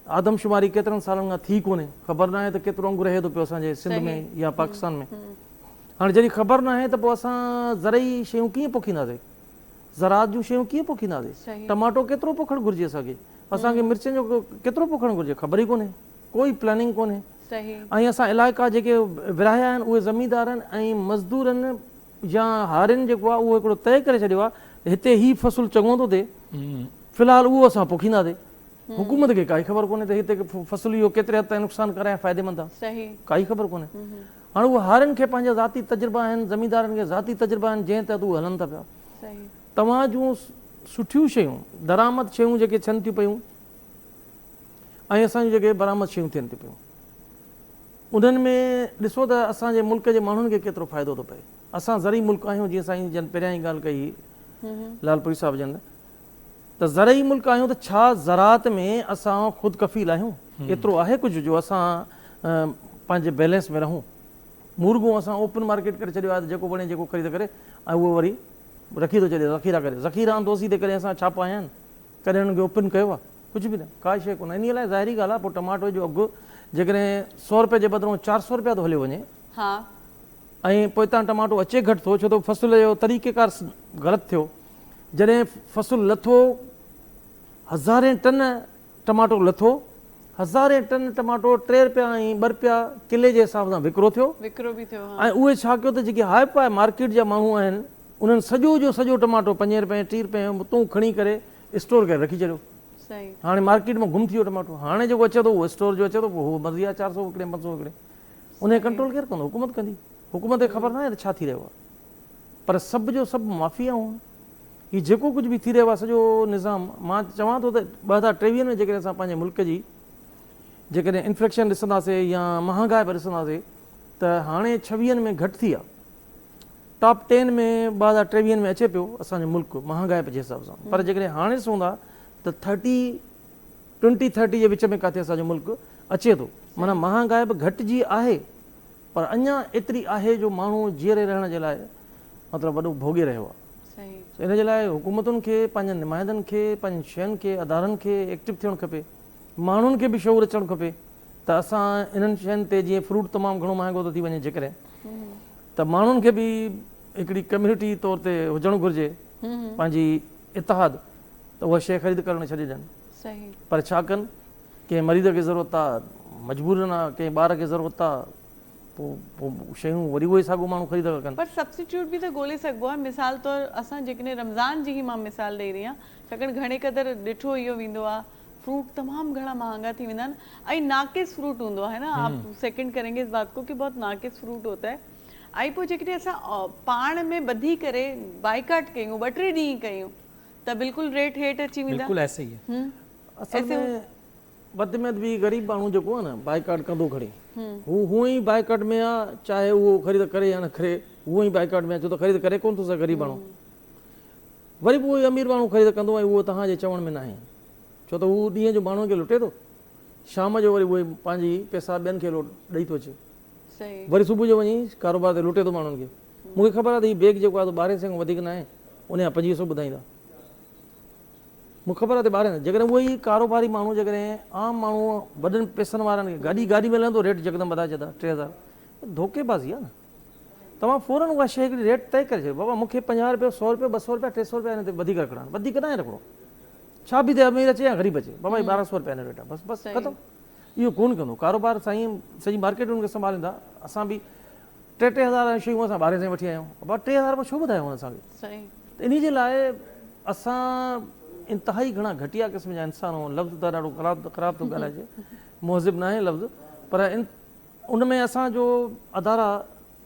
आदमशुमारी केतिरनि सालनि खां थी कोन्हे, ख़बर न आहे त केतिरो अंगु रहे थो पियो असांजे सिंध में या पाकिस्तान में। हाणे जॾहिं ख़बर न आहे त पोइ असां ज़रई शयूं कीअं पोखींदासीं? ज़रात जूं शयूं कीअं पोखींदासीं? सही। टमाटो केतिरो पोखणु घुरिजे असांखे? असांखे मिर्चनि जो केतिरो पोखणु घुरिजे? ख़बर ई कोन्हे, कोई प्लानिंग कोन्हे। सही ऐं असां इलाइक़ा जेके विरहाया आहिनि उहे ज़मींदारनि ऐं मज़दूरनि या हारियुनि जेको आहे उहो हिकिड़ो तइ करे छॾियो आहे हिते ही फ़सुलु चङो थो थिए, फ़िलहालु उहो असां पोखींदासीं। हुकूमत खे काई ख़बर कोन्हे त हिते फ़सुलु इहो केतिरे हद ताईं नुक़सानु करे फ़ाइदेमंद आहे, सही काई ख़बर कोन्हे। हाणे उहे हारियुनि खे पंहिंजा ज़ाती तजुर्बा आहिनि, ज़मींदारनि खे ज़ाती तजुर्बा आहिनि, जंहिं तहत उहे हलनि था पिया। सही तव्हां जूं सुठियूं शयूं, दरामद शयूं जेके थियनि थियूं पियूं ऐं असांजूं जेके बरामद शयूं थियनि थियूं पियूं, उन्हनि में ॾिसो त असांजे मुल्क जे माण्हुनि खे केतिरो फ़ाइदो थो पए। असां ज़रई मुल्क आहियूं, जीअं साईं जन पहिरियां ई ॻाल्हि कई लालपुरी साहिब जन, त ज़रई मुल्क आहियूं त छा ज़रात में असां ख़ुदि कफ़ील आहियूं? एतिरो आहे कुझु जो असां पंहिंजे बैलेंस में रहूं? मुर्गो असां ओपन मार्केट करे छॾियो आहे त जेको वणे जेको ख़रीद करे ऐं उहो वरी रखी थो छॾे, ज़ख़ीरा करे, ज़ख़ीरा दोसी ते करे असां छा पाया आहिनि? कॾहिं हुननि खे ओपन कयो आहे? कुझु बि न, का शइ कोन्हे। इन लाइ ज़ाहिरी ॻाल्हि आहे, पोइ टमाटो जो अघु जेकॾहिं 100 रुपए जे बदिरां 400 रुपया थो हलियो वञे, हा ऐं पोइ हितां टमाटो अचे घटि थो, छो त फ़सुल जो तरीक़ेकार ग़लति थियो। जॾहिं फ़सुलु लथो, 1000 टन टमाटो लथो, 1000 टन टमाटो 3 रुपया ऐं 2 रुपया किले जे हिसाब सां विकिरो थियो। विकिरो बि थियो। ऐं उहे छा कयो त जेके हाई फाई मार्केट जा माण्हू आहिनि उन्हनि सॼो जो सॼो टमाटो 5 रुपए 30 रुपए उतां खणी करे स्टोर करे रखी छॾियो। सही हाणे मार्केट में गुम थी वियो टमाटो। हाणे जेको अचे थो उहो स्टोर जो अचे थो, पोइ उहो मर्ज़ी आहे 400 विकिणे 500 विकिणे। उनखे कंट्रोल केरु कंदो? हुकूमत कंदी। हुकूमत खे ख़बर न आहे त छा थी रहियो आहे, पर सभु जो सभु माफ़ियाऊं। हीउ जेको कुझु बि थी रहियो आहे सॼो निज़ाम, मां चवां थो त 2023 में जेकॾहिं असां पंहिंजे मुल्क जी जेकॾहिं इन्फ्लेक्शन ॾिसंदासीं या महांगाई बि ॾिसंदासीं त हाणे 26 में घटि थी आहे। टॉप 10 में 2023 में अचे पियो असांजो मुल्क महांगाई जे हिसाब सां, पर जेकॾहिं हाणे ॾिसूं था त 20-30 जे विच में किथे असांजो मुल्क अचे थो। माना महांगाई बि घटिजी आहे, पर अञा एतिरी आहे जो माण्हू जीअरे रहण जे लाइ मतिलबु वॾो भोॻे रहियो आहे। सही इन जे लाइ हुकूमतुनि खे, पंहिंजनि नुमाइंदनि खे, पंहिंजनि शयुनि खे, अदारनि खे एक्टिव थियणु खपे। माण्हुनि खे बि शौर अचणु खपे त असां इन्हनि शयुनि ते, जीअं फ्रूट तमामु घणो महांगो थो थी वञे जेकॾहिं, त माण्हुनि खे बि हिकिड़ी कम्यूनिटी तौर ते हुजणु घुरिजे पंहिंजी इतिहाद, त उहा शइ ख़रीद करणु छॾे ॾियनि। सही पर छा कनि, कंहिं मरीज़ खे ज़रूरत आहे, मजबूरन आहे, कंहिं ॿार खे ज़रूरत आहे, पोइ शयूं वरी उहे साॻियो माण्हू ख़रीद था कनि। पर सब्स्टिट्यूट बि त ॻोल्हे सघिबो आहे। मिसाल तौरु असां जेकॾहिं रमज़ान जी ई मां मिसाल ॾेई रही आहियां, छाकाणि घणे क़दुरु ॾिठो इहो वेंदो आहे फ्रूट तमामु घणा महंगा थी वेंदा आहिनि ऐं नाक़िस फ्रूट हूंदो आहे ना। आप सेकंड करेंगे इस बात को कि बहुत नाक़िस फ्रूट होता है। ऐं पोइ जेकॾहिं असां पाण में ॿधी करे बाइकाट कयूं, 2-3 ॾींहं कयूं, त बिल्कुलु रेट हेठि अची वेंदा। बिल्कुल ऐसे ही है। असल में वधि में वधि ग़रीब माण्हू जेको आहे न बाइकाट कंदो खणी, हू हूअं ई बाइकाट में आहे, चाहे उहो ख़रीद करे या न करे, हूअं ई बाइकाट में आहे, छो त ख़रीद करे कोन थो सघे ग़रीब माण्हू। वरी पोइ अमीर माण्हू ख़रीद कंदो ऐं उहो तव्हांजे चवण में न आहे, छो त उहो ॾींहं जो माण्हुनि खे लुटे थो, शाम जो वरी उहे पंहिंजी पैसा ॿियनि खे ॾेई थो अचे, सही वरी सुबुह जो वञी कारोबार ते लुटे थो माण्हुनि खे। मूंखे ख़बर आहे त हीउ बेग जेको आहे 12 खां वधीक न आहे, उन जा 2500 ॿुधाईंदा। मूंखे ख़बर आहे त 12 जेकॾहिं उहे ई कारोबारी माण्हू, जेकॾहिं आम माण्हू वॾनि पैसनि वारनि खे गाॾी में लहंदो, रेट यकदमि वधाए छॾंदा 3000, धोखेबाज़ी आहे न। तव्हां फ़ौरन उहा शइ हिकिड़ी रेट तइ करे छॾियो, बाबा मूंखे 50 रुपया 100 रुपया 200 रुपया 300 रुपया हिन ते वधीक रखणा, वधीक न आहे रखणो। छा बि थिए, अमीर अचे या ग़रीब अचे, बाबा 1200 रुपया हिन रेट आहे, बसि ख़तमु। इहो कोन कंदो कारोबार। साईं सॼी मार्केट हुनखे संभालींदा। असां बि 3-3000 शयूं असां 12 सां वठी आया आहियूं, बाबा 3000 रुपया छो ॿुधायो असांखे? सही त इन जे लाइ असां इंतिहाई घणा घटिया क़िस्म जा इंसान आहियूं। लफ़्ज़ त ॾाढो ख़राबु थो ॻाल्हाइजे, मुहज़िब न आहे लफ़्ज़, पर उन में असांजो अदारा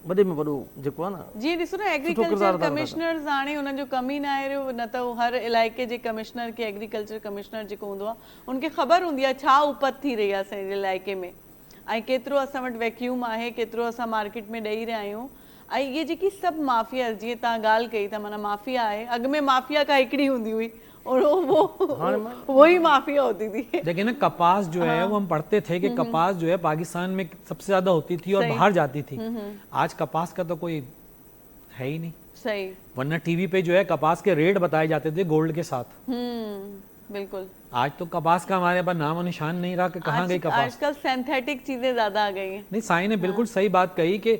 वॾे में वॾो जेको आहे न, जी ॾिसो न एग्रीकल्चर कमिश्नर्स हाणे हुननि जो कम ई न आहे रहियो, न त हर इलाइक़े जे कमिश्नर खे एग्रीकल्चर कमिश्नर जेको हूंदो आहे उनखे ख़बर हूंदी आहे छा उपत थी रही आहे असांजे इलाइक़े में, ऐं केतिरो असां वटि वैक्यूम आहे, केतिरो असां मार्केट में ॾेई रहिया आहियूं। ऐं इहे जेकी सभु माफ़िया, जीअं तव्हां ॻाल्हि कई था, माना माफ़िया आहे, अॻु में माफ़िया का हिकिड़ी हूंदी हुई और वो ही माफिया होती थी। लेकिन ना कपास जो है वो हम पढ़ते थे कि कपास जो है पाकिस्तान में सबसे ज्यादा होती थी और बाहर जाती थी। आज कपास का तो कोई है ही नहीं। सही। वरना टीवी पे जो है कपास के रेट बताए जाते थे गोल्ड के साथ। बिल्कुल। आज तो कपास का हमारे पास नाम और निशान नहीं रहा कि कहाँ गई कपास। आजकल सिंथेटिक चीजें ज्यादा आ गई हैं। नहीं, साईं ने बिल्कुल सही बात कही कि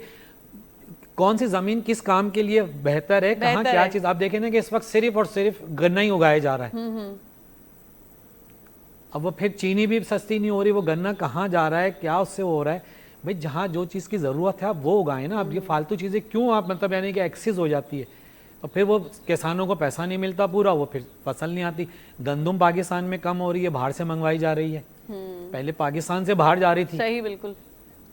कौन सी जमीन किस काम के लिए बेहतर है, कहाँ क्या चीज। आप देखें ना कि इस वक्त सिर्फ और सिर्फ गन्ना ही उगाया जा रहा है। अब वो फिर चीनी भी सस्ती नहीं हो रही, वो गन्ना कहाँ जा रहा है, क्या उससे हो रहा है। भाई जहाँ जो चीज़ की ज़रूरत है आप वो उगाएं ना। अब ये फालतू चीज़ें क्यों आप मतलब यानी कि एक्सेस हो जाती है, तो फिर वो किसानों को पैसा नहीं मिलता पूरा, वो फिर फसल नहीं आती। गंदम पाकिस्तान में कम हो रही है, बाहर से मंगवाई जा रही है। पहले पाकिस्तान से बाहर जा रही थी, सही बिल्कुल,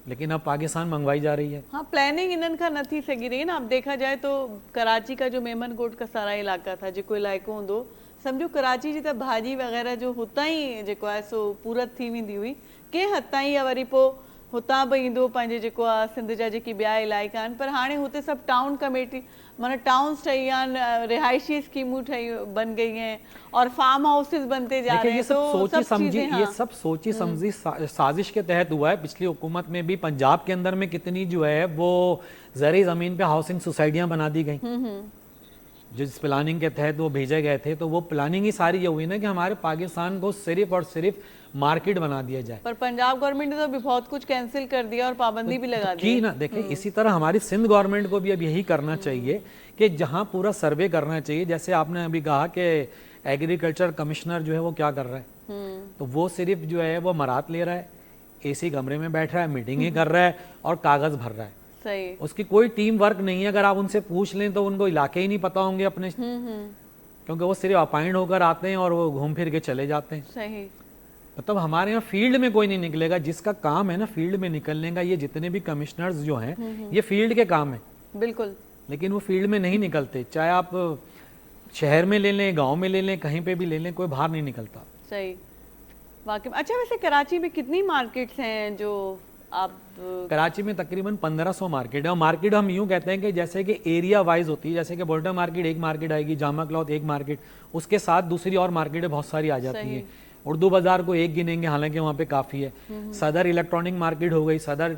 लेकिन अब पाकिस्तान मंगवाई जा रही है। हाँ प्लानिंग इन्हनि खां नथी सघी रही ना। अब देखा जाए तो कराची का जो मेमनकोट का सारा इलाका था जेको इलाइक़ो हूंदो, सम्झो कराची जी त भाॼी वग़ैरह जो हुतां ई जेको आहे सो पूरत थी वेंदी हुई कंहिं हद ताईं, या वरी पोइ हुतां बि ईंदो पंहिंजे जेको आहे सिंध जा जेके ॿिया इलाइक़ा आहिनि। पर हाणे हुते सभु टाउन कमेटी माना टाउन्स ठही विया आहिनि, रिहाइशी स्कीमूं ठही बन गई हैं और फार्म हाउसेस बनते जा रहे हैं। ये सब तो सोची समझी, चीज़ें, ये हाँ। सब सोची समझी साजिश के तहत हुआ है। पिछली हुकूमत में भी पंजाब के अंदर में कितनी जो है वो ज़री ज़मीन पे हाउसिंग सोसाइटियाँ बना दी गई, जिस प्लानिंग के तहत वो भेजे गए थे। तो वो प्लानिंग ही सारी ये हुई ना कि हमारे पाकिस्तान को सिर्फ और सिर्फ मार्केट बना दिया जाए। पर पंजाब गवर्नमेंट ने तो अभी बहुत कुछ कैंसिल कर दिया और पाबंदी भी लगा दी की ना। देखिए इसी तरह हमारी सिंध गवर्नमेंट को भी अब यही करना चाहिए कि जहाँ पूरा सर्वे करना चाहिए। जैसे आपने अभी कहा कि एग्रीकल्चर कमिश्नर जो है वो क्या कर रहा है, तो वो सिर्फ जो है वो मरात ले रहा है, एसी कमरे में बैठ रहा है, मीटिंगें कर रहा है और कागज भर रहा है। सही, उसकी कोई टीम वर्क नहीं है। अगर आप उनसे पूछ लें तो उनको इलाके ही नहीं पता होंगे अपने, क्योंकि वो सिर्फ अपॉइंट होकर आते हैं और वो घूम फिर के चले जाते हैं। सही, मतलब हमारे यहाँ फील्ड में कोई नहीं निकलेगा। जिसका काम है ना फील्ड में निकलने का, ये जितने भी कमिश्नर्स जो हैं ये फील्ड के काम है, बिल्कुल। लेकिन वो फील्ड में नहीं निकलते। चाहे आप शहर में ले लें, गांव में ले लें, कहीं पे भी ले लें, कोई बाहर नहीं निकलता। सही, वाकई। अच्छा वैसे कराची में कितनी मार्केट्स हैं जो आप कराची में तकरीबन 1500 मार्केट है। और मार्केट हम यूँ कहते हैं कि जैसे कि एरिया वाइज होती है। जैसे कि बोल्टा मार्केट एक मार्केट आएगी, जामा क्लॉथ एक मार्केट, उसके साथ दूसरी और मार्केटें बहुत सारी आ जाती हैं। उर्दू बाजार को एक गिनेंगे, हालांकि वहाँ पे काफ़ी है। सदर इलेक्ट्रॉनिक मार्केट हो गई, सदर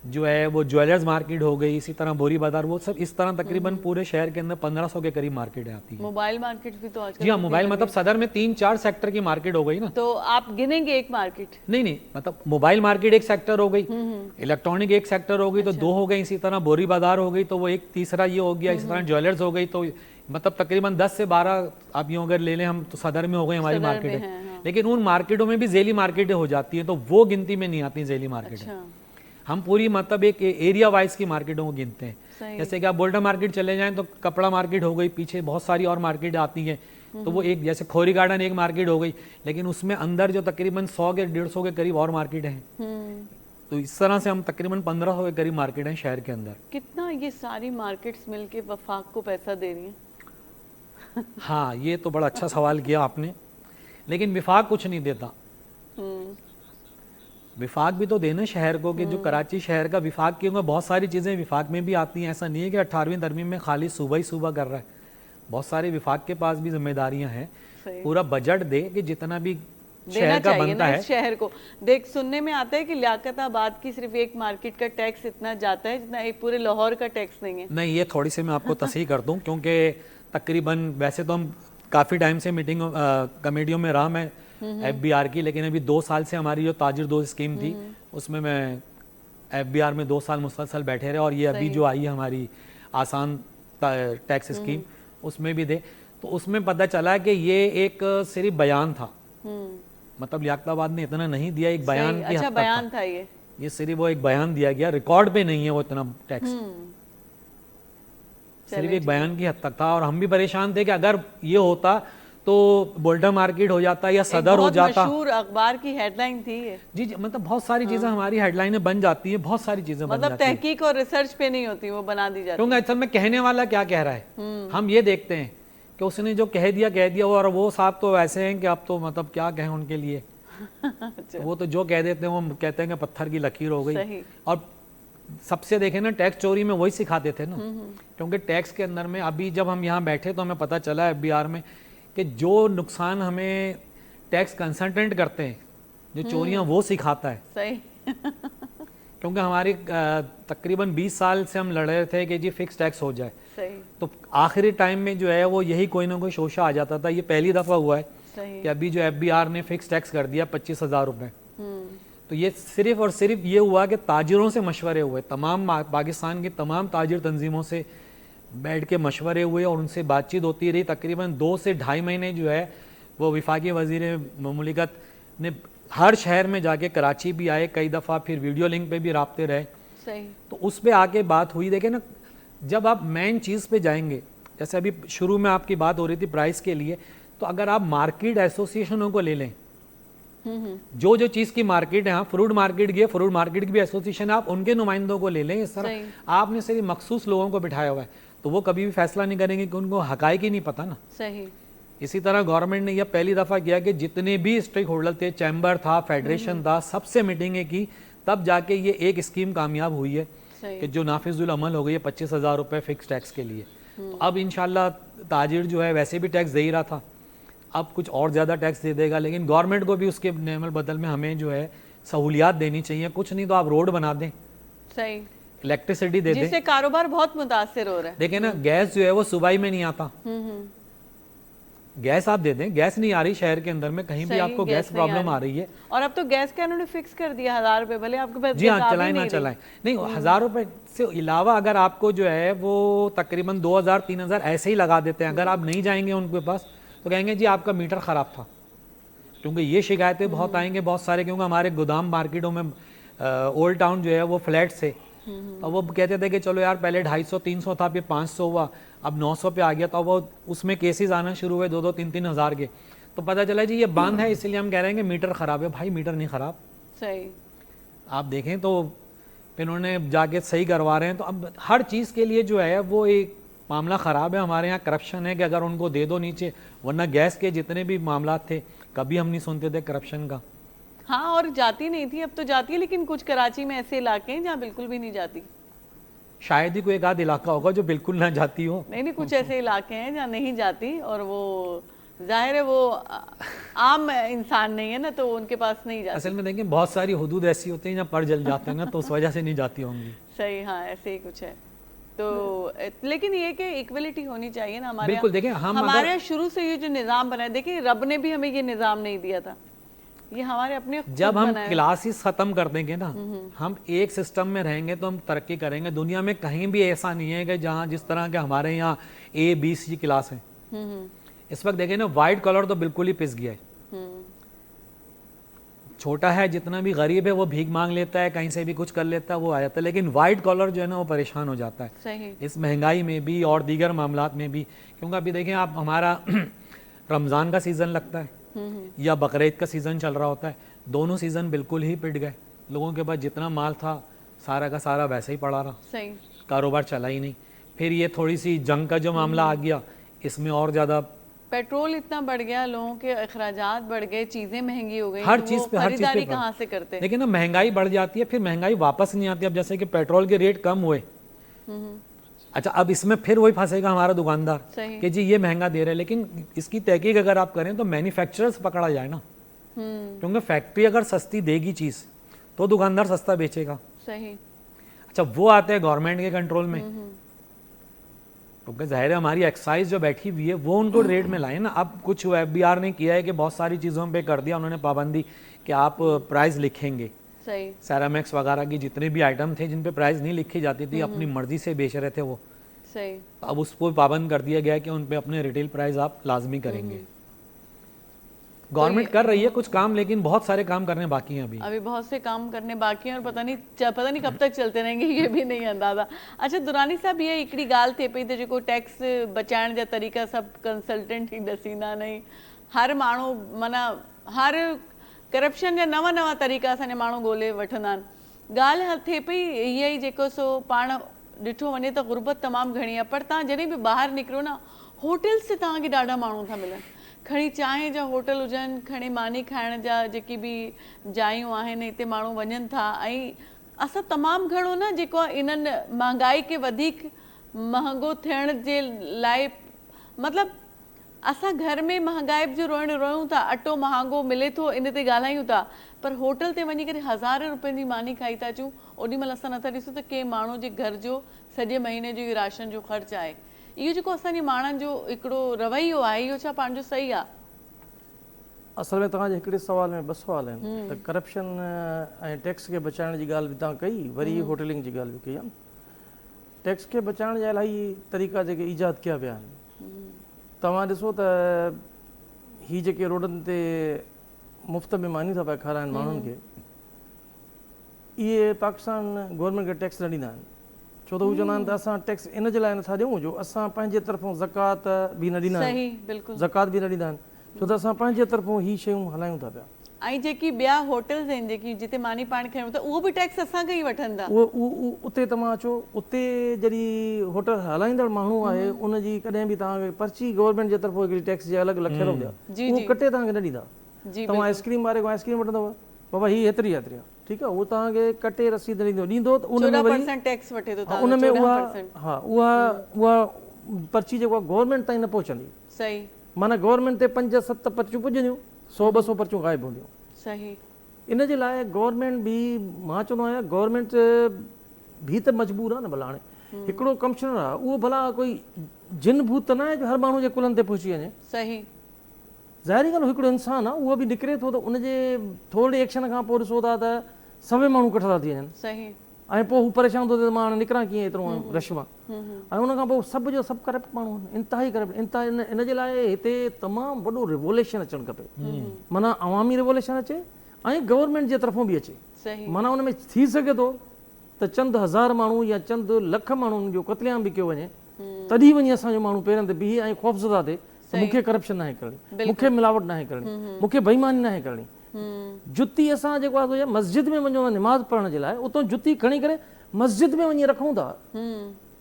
जो है वो ज्वेलर्स मार्केट हो गई, इसी तरह बोरी बाजार, वो सब इस तरह तकरीबन पूरे शहर के अंदर 1500 के करीब मार्केटें आती है। मोबाइल मार्केट भी तो आजकल। जी हाँ, मोबाइल मतलब सदर में 3-4 सेक्टर की मार्केट हो गई ना। तो आप गिनेंगे एक मार्केट? नहीं, मतलब मोबाइल मार्केट एक सेक्टर हो गई, इलेक्ट्रॉनिक एक सेक्टर हो गई, तो 2 हो गई। इसी तरह बोरी बाजार हो गई, तो वो एक तीसरा ये हो गया। इसी तरह ज्वेलर्स हो गई, तो मतलब तकरीबन 10 से 12 आप यूँ अगर ले लें हम, तो सदर में हो गई हमारी मार्केटें। लेकिन उन मार्केटों में भी झेली मार्केटें हो जाती हैं, तो वो गिनती में नहीं आती झेली मार्केटें। हम पूरी मतलब एक एरिया वाइज की मार्केटों को गिनते हैं। जैसे कि आप बोल्टा मार्केट चले जाएं तो कपड़ा मार्केट हो गई, पीछे बहुत सारी और मार्केट आती हैं, तो वो एक जैसे खोरी गार्डन एक मार्केट हो गई, लेकिन उसमें अंदर जो तकरीबन 100 के 150 के करीब और मार्केट हैं। तो इस तरह से हम तकरीबन 1500 के करीब मार्केट हैं शहर के अंदर। कितना ये सारी मार्केट्स मिलके वफाक को पैसा दे रही हैं? हाँ, ये तो बड़ा अच्छा सवाल किया आपने। लेकिन विफाक कुछ नहीं देता। विफाक भी तो देना शहर को, कि जो कराची शहर का विफाक, क्योंकि बहुत सारी चीज़ें विफाक में भी आती हैं। ऐसा नहीं है कि 18वीं तरमीम में खाली सुबह ही सुबह कर रहा है। बहुत सारे विफाक के पास भी जिम्मेदारियां हैं। पूरा बजट दे कि जितना भी शहर का बनता है शहर को। देख सुनने में आता है कि लियाकताबाद की सिर्फ एक मार्केट का टैक्स इतना जाता है जितना एक पूरे लाहौर का टैक्स नहीं है। नहीं, ये थोड़ी सी मैं आपको तसहीह कर दूं, क्योंकि तकरीबन वैसे तो हम काफ़ी टाइम से मीटिंग कमेटियों में रहा मैं FBR की, लेकिन अभी 2 साल से हमारी जो ताजिर दोस्त स्कीम थी उसमें मैं FBR में 2 साल मुसलसल बैठे रहे। और ये अभी जो आई है हमारी आसान टैक्स स्कीम, उसमें भी दे, तो उसमें पता चला कि ये एक सिर्फ बयान था। मतलब लियाकताबाद ने इतना नहीं दिया, एक बयान की अच्छा हद तक बयान था ये सिर्फ वो एक बयान दिया गया, रिकॉर्ड पे नहीं है वो इतना टैक्स, सिर्फ एक बयान की हद तक था। और हम भी परेशान थे कि अगर ये होता तो बोल्टा मार्केट हो जाता या सदर हो जाता। मशहूर अखबार की हेडलाइन थी ये। जी, मतलब बहुत सारी चीजें हमारी हेडलाइनें बन जाती हैं, बहुत सारी चीजें बन मतलब जाती हैं। तहकीक और रिसर्च पे नहीं होती, वो बना दी जाती। क्योंकि असल में कहने वाला क्या कह रहा है, हम ये देखते हैं कि उसने जो कह दिया, और वो साहब तो ऐसे हैं कि अब तो मतलब क्या कहें उनके लिए। अच्छा। वो तो जो कह देते हैं वो कहते हैं कि पत्थर की लकीर हो गई। सही। और सबसे देखें ना, टैक्स चोरी में वही सिखाते थे ना, क्योंकि टैक्स के अंदर में अभी जब हम यहाँ बैठे तो हमें पता चला FBR में कि जो नुकसान हमें टैक्स कंसल्टेंट करते हैं, जो चोरियां वो सिखाता है। सही। क्योंकि हमारी तकरीबन 20 साल से हम लड़ रहे थे कि जी फिक्स टैक्स हो जाए। सही। तो आखिरी टाइम में जो है वो यही कोई ना कोई शोशा आ जाता था। ये पहली दफ़ा हुआ है सही। कि अभी जो FBR ने फिक्स टैक्स कर दिया 25,000 रुपये। तो ये सिर्फ और सिर्फ ये हुआ कि ताजिरों से मशवरे हुए, तमाम पाकिस्तान की तमाम ताजिर तंजीमों से बैठ के मशवरे हुए और उनसे बातचीत होती रही। तकरीबन 2 से ढाई महीने जो है वो वफाकी वज़ीर ममलिकत ने हर शहर में जाके, कराची भी आए कई दफ़ा, फिर वीडियो लिंक पे भी राब्ते रहे। सही। तो उस पे आके बात हुई। देखे ना, जब आप मेन चीज़ पे जाएंगे, जैसे अभी शुरू में आपकी बात हो रही थी प्राइस के लिए, तो अगर आप मार्केट एसोसिएशनों को ले लें, जो जो चीज़ की मार्केट है, हाँ फ्रूट मार्केट की है, फ्रूट मार्केट की भी एसोसिएशन, आप उनके नुमाइंदों को ले लें। इस तरह आपने सिर्फ मखसूस लोगों को बिठाया हुआ है, तो वो कभी भी फैसला नहीं करेंगे कि उनको हकाइक ही नहीं पता ना। सही। इसी तरह गवर्नमेंट ने यह पहली दफ़ा किया कि जितने भी स्टेक होल्डर थे, चैम्बर था, फेडरेशन था, सबसे मीटिंगें की, तब जाके ये एक स्कीम कामयाब हुई है कि जो नाफिजुल अमल हो गई है 25,000 रुपये फिक्स टैक्स के लिए। तो अब इंशाल्लाह ताजिर जो है वैसे भी टैक्स दे ही रहा था, अब कुछ और ज़्यादा टैक्स दे देगा, लेकिन गवर्नमेंट को भी उसके नेमल बदल में हमें जो है सहूलियात देनी चाहिए। कुछ नहीं तो आप रोड बना दें, सही, इलेक्ट्रिसिटी दे दें, जिससे कारोबार बहुत मुतासिर हो रहा है। देखें ना, गैस जो है वो सुबह में नहीं आता, गैस आप दे दें, गैस नहीं आ रही शहर के अंदर में कहीं भी आपको गैस प्रॉब्लम आ रही है। और अब तो गैस का इन्होंने फिक्स कर दिया 1000 रुपए, भले आपके पास जी हाँ, चलाएं ना चलाएं, नहीं 1000 रुपए से अलावा अगर आपको जो है वो तकरीबन 2000-3000 ऐसे ही लगा देते हैं, अगर आप नहीं जाएंगे उनके पास तो कहेंगे जी आपका मीटर ख़राब था। क्योंकि ये शिकायतें बहुत आएंगे बहुत सारे, क्योंकि हमारे गोदाम मार्केटों में ओल्ड टाउन जो है वो फ्लैट से, तो वो कहते थे कि चलो यार पहले 250-300 था, फिर 500 हुआ, अब 900 पे आ गया, तो वो उसमें केसेस आना शुरू हुए 2-3 हज़ार के। तो पता चला जी ये बंद है, इसलिए हम कह रहे हैं कि मीटर ख़राब है। भाई मीटर नहीं ख़राब, सही, आप देखें तो इन्होंने जाके सही करवा रहे हैं। तो अब हर चीज़ के लिए जो है वो एक मामला ख़राब है। हमारे यहाँ करप्शन है कि अगर उनको दे दो नीचे, वरना गैस के जितने भी मामला थे कभी हम नहीं सुनते थे करप्शन का। हाँ, और जाती नहीं थी, अब तो जाती है, लेकिन कुछ कराची में ऐसे इलाके हैं जहाँ बिल्कुल भी नहीं जाती। शायद ही कोई एक आध इलाका होगा जो बिल्कुल ना जाती हो। नहीं, कुछ ऐसे इलाके हैं जहाँ नहीं जाती, और वो जाहिर है वो आम इंसान नहीं है ना, तो उनके पास नहीं जाती। असल में देखें बहुत सारी हुदूद ऐसी होती हैं जहाँ पर जल जाते हैं ना, तो उस वजह से नहीं जाती होंगी। सही, हाँ ऐसे ही कुछ है। तो लेकिन ये कि इक्वलिटी होनी चाहिए ना हमारे। बिल्कुल, देखें हमारे यहाँ शुरू से ये जो निज़ाम बना है, देखिए रब ने भी हमें ये निज़ाम नहीं दिया था, ये हमारे अपने जब हम क्लासेस ख़त्म कर देंगे ना, हम एक सिस्टम में रहेंगे तो हम तरक्की करेंगे। दुनिया में कहीं भी ऐसा नहीं है कि जहाँ जिस तरह के हमारे यहाँ A-B-C क्लास है। इस वक्त देखें ना, वाइट कलर तो बिल्कुल ही पिस गया है। छोटा है, जितना भी गरीब है वो भीख मांग लेता है, कहीं से भी कुछ कर लेता है, वो आ जाता है, लेकिन वाइट कॉलर जो है ना वो परेशान हो जाता है। सही। इस महंगाई में भी और दीगर मामलात में भी। क्योंकि अभी देखें आप, हमारा रमज़ान का सीज़न लगता है या बकरीद का सीज़न चल रहा होता है, दोनों सीज़न बिल्कुल ही पिट गए। लोगों के पास जितना माल था सारा का सारा वैसे ही पड़ा रहा, सही, कारोबार चला ही नहीं। फिर ये थोड़ी सी जंग का जो मामला आ गया, इसमें और ज़्यादा पेट्रोल इतना बढ़ गया, लोगों के अखराजात बढ़ गए, चीजें महंगी हो गई, हर तो चीज़ वो पे खरीदारी कहाँ से करते? लेकिन ना महंगाई बढ़ जाती है, फिर महंगाई वापस नहीं आती। अब जैसे कि पेट्रोल के रेट कम हुए, अच्छा अब इसमें फिर वही फंसेगा हमारा दुकानदार कि जी ये महंगा दे रहे हैं, लेकिन इसकी तहकीक अगर आप करें तो मैन्युफैक्चरर्स पकड़ा जाए ना, क्योंकि फैक्ट्री अगर सस्ती देगी चीज़ तो दुकानदार सस्ता बेचेगा। सही। अच्छा वो आते हैं गवर्नमेंट के कंट्रोल में, क्योंकि जाहिर है हमारी एक्साइज जो बैठी हुई है वो उनको रेट में लाए ना। अब कुछ FBR ने किया है कि बहुत सारी चीज़ों पे कर दिया उन्होंने पाबंदी कि आप प्राइस लिखेंगे। सही। सैरामिक्स वगैरह की जितने भी आइटम थे जिन पे प्राइस नहीं लिखी जाती थी, अपनी मर्जी से बेच रहे थे वो। सही। अब उसको पाबंद कर दिया गया कि उन पे अपने रिटेल प्राइस आप लाजमी करेंगे। गवर्नमेंट कर रही है कुछ काम, लेकिन बहुत सारे काम करने बाकी हैं अभी बहुत से काम करने बाकी हैं, और पता नहीं कब तक चलते रहेंगे, ये भी नहीं अंदाजा। अच्छा दुरानी साहब, ये हिकिड़ी ॻाल्हि थिए पई त जेको टैक्स बचाइण जा तरीक़ा सभु कंसल्टेंट ई ॾसींदा नहीं, हर माण्हू माना हर करप्शन जा नवां नवां तरीक़ा असांजा माण्हू ॻोल्हे वठंदा आहिनि। ॻाल्हि थिए पई इहा ई, जेको सो पाण ॾिठो वञे त गुरबत तमामु घणी आहे, पर तव्हां जॾहिं बि ॿाहिरि निकिरो न, होटल्स ते तव्हांखे ॾाढा माण्हू था मिलनि, खणी चांहि जा होटल हुजनि, खणी मानी खाइण जा जेकी बि जायूं आहिनि, हिते माण्हू वञनि था। ऐं असां तमामु घणो न जेको आहे इन्हनि महांगाई खे वधीक महांगो थियण जे लाइ, मतिलबु असां घर में महांगाई जो रोयूं था, अटो महांगो मिले थो इन ते ॻाल्हायूं था, पर होटल ते वञी करे 1000 रुपयनि जी मानी खाई था अचूं, ओॾीमहिल असां नथा ॾिसूं त कंहिं माण्हू जे घर जो सॼे महीने जो इहो राशन जो ख़र्चु आहे। इहो जेको असांजे माण्हुनि जो हिकिड़ो रवैयो आहे, इहो छा पंहिंजो सही आहे? असल में तव्हांजे हिकिड़े सुवाल में 2 सुवाल आहिनि त करप्शन ऐं टैक्स खे बचाइण जी ॻाल्हि बि तव्हां कई, वरी होटलिंग जी ॻाल्हि बि कई आहे। टैक्स खे बचाइण जा इलाही तरीक़ा जेके ईजाद कया विया आहिनि। तव्हां ॾिसो त ही जेके रोडनि ते मुफ़्त में मानी था पिया खाराइनि माण्हुनि खे, इहे पाकिस्तान गवर्नमेंट खे टैक्स न ॾींदा आहिनि। छो त हू चवंदा आहिनि त असां टैक्स इन जे लाइ नथा ॾियूं जो असां पंहिंजे तरफ़ां ज़कात बि न ॾींदा सही आहियूं, बिल्कुलु। ज़कात बि न ॾींदा आहिनि, छो त असां पंहिंजे तरफ़ां ही शयूं हलायूं था पिया। ऐं जेकी ॿिया होटल्स आहिनि जेकी जिते मानी पाणी खायूं था उहो बि टैक्स असांखे ई वठंदा। उते तव्हां अचो, उते जॾहिं होटल हलाईंदड़ माण्हू आहे उनजी कॾहिं बि तव्हांखे पर्ची गवर्नमेंट जे तरफ़ां हिकिड़ी टैक्स जे अलॻि लखे हूंदी आहे, उहो कटे तव्हांखे न ॾींदा। जी तव्हां आइस्क्रीम वारे खां आइस्क्रीम वठंदव, बाबा ही हेतिरी हेतिरी आहे, ठीकु आहे, उहो तव्हांखे कटे रसीद ॾींदो त उन में वरी 14% टैक्स वठे थो उन में उहा 14%। हा उहा पर्ची जेको आहे गवर्नमेंट ताईं न पहुचंदी। सही माना गवर्नमेंट ते 5-7 पर्चियूं पुॼंदियूं, 100-200 पर्चियूं ग़ाइबु हूंदियूं। सही। इन जे लाइ गवर्नमेंट बि, मां चवंदो आहियां गवर्नमेंट भी त मजबूर आहे न। भला हाणे हिकिड़ो कमिश्नर आहे, उहो भला कोई जिन भूत त न आहे जो हर माण्हू जे कुलनि ते पहुची वञे। सही। ज़ाहिरी ॻाल्हि, हिकिड़ो इंसानु आहे, उहो बि निकिरे थो त उनजे थोरे एक्शन खां पोइ ॾिसो था त सभई माण्हू कठा था थी वञनि। सही। ऐं पोइ हू परेशान थो थिए त मां हाणे निकिरां कीअं एतिरो रश मां। ऐं उनखां पोइ सभु जो सभु करप्ट माण्हू आहिनि, इंतिहाई करप्ट। इन जे लाइ हिते तमामु वॾो रिवोल्यूशन अचणु खपे। माना अवामी रिवोल्यूशन अचे ऐं गवर्नमेंट जे तरफ़ां बि अचे। सही। माना उन में थी सघे थो त चंद हज़ार माण्हू या चंद लख माण्हुनि जो क़त्लेआम बि कयो वञे, तॾहिं वञी असांजो माण्हू पेरनि ते बीहे ऐं ख़ौफ़ज़दा थिए त मूंखे करप्शन नाहे करणी, मूंखे मिलावट नाहे करणी, मूंखे बेईमानी नाहे करणी। जुती असां जेको आहे मस्जिद में वञूं निमाज़ पढ़ण जे लाइ, उतां जुती खणी करे मस्जिद में वञी रखूं था,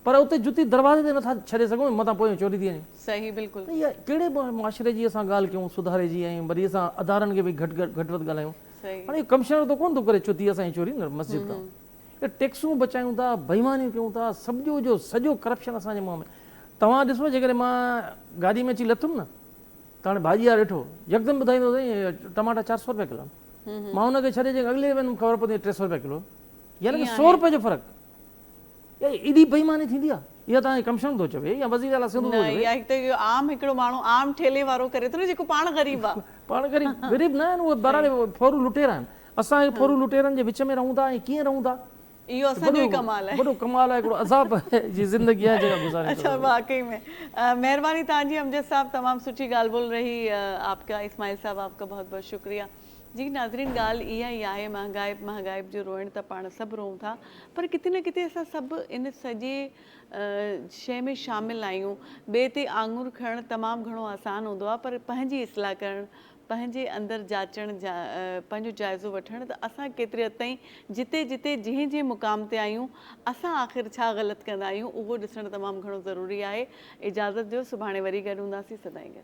पर उते जुती दरवाज़े ते नथा छॾे सघूं, मथां पोइ चोरी थी वञे। सही बिल्कुलु। इहा कहिड़े मुआशिरे जी असां ॻाल्हि कयूं सुधारे जी, ऐं वरी असां अदारनि खे बि घटि वधि ॻाल्हायूं। हाणे कमिश्नर त कोन थो करे छो थी असांजी चोरी न मस्जिद खां। टैक्सूं बचायूं था, बेईमानियूं कयूं था, सॼो जो सॼो करप्शन असांजे मुंहं में। तव्हां ॾिसो, जेकॾहिं मां गाॾी में अची लथुमि न त हाणे भाॼी वारो ॾिठो यकदमि ॿुधाईंदो साईं टमाटा 400 रुपए किलो। मां हुनखे छॾे जे अॻिले वेंदुमि, ख़बर पवंदी 300 रुपए किलो, यानी 100 रुपए जो फ़र्क़ु। एॾी बेईमानी थींदी आहे। इहा तव्हांखे कमिश्नर थो चवे या वज़ीर आला सिंध थो चवे? आम हिकिड़ो माण्हू आम ठेले वारो करे थो न, जेको पाण ग़रीब आहे। पाण ग़रीब न आहिनि, उहे बराबरि फोरू लुटेरा आहिनि। असां फोरू लुटेरनि जे विच में रहूं था ऐं कीअं रहूं था, इहो असांजो ई कमाल आहे। वॾो कमाल आहे, हिकिड़ो अज़ाब जी ज़िंदगी आहे जेका गुज़ारे। अच्छा, वाकई में महिरबानी तव्हांजी अमजद साहब, तमामु सुठी ॻाल्हि ॿोल रही आपका। इस्माइल साहब, आपका बहुत बहुत शुक्रिया। जी नाज़रीन, ॻाल्हि इहा ई आहे, महांगाई जो रोइण त पाण सभु रोऊं था, पर किथे न किथे असां सभु इन सॼे शइ में शामिल आहियूं। ॿिए ते आङुर खणणु तमामु घणो आसानु हूंदो आहे, पर पंहिंजी इस्लाह करणु, पंहिंजे अंदरि जाचणु, पंहिंजो जाइज़ो वठणु, त असां केतिरे हद ताईं जिते जिते जंहिं मुक़ाम ते आहियूं असां आख़िर छा ग़लति कंदा आहियूं, उहो ॾिसणु तमामु घणो ज़रूरी आहे। इजाज़त ॾियो, सुभाणे वरी गॾु हूंदासीं, सदाईं गॾु।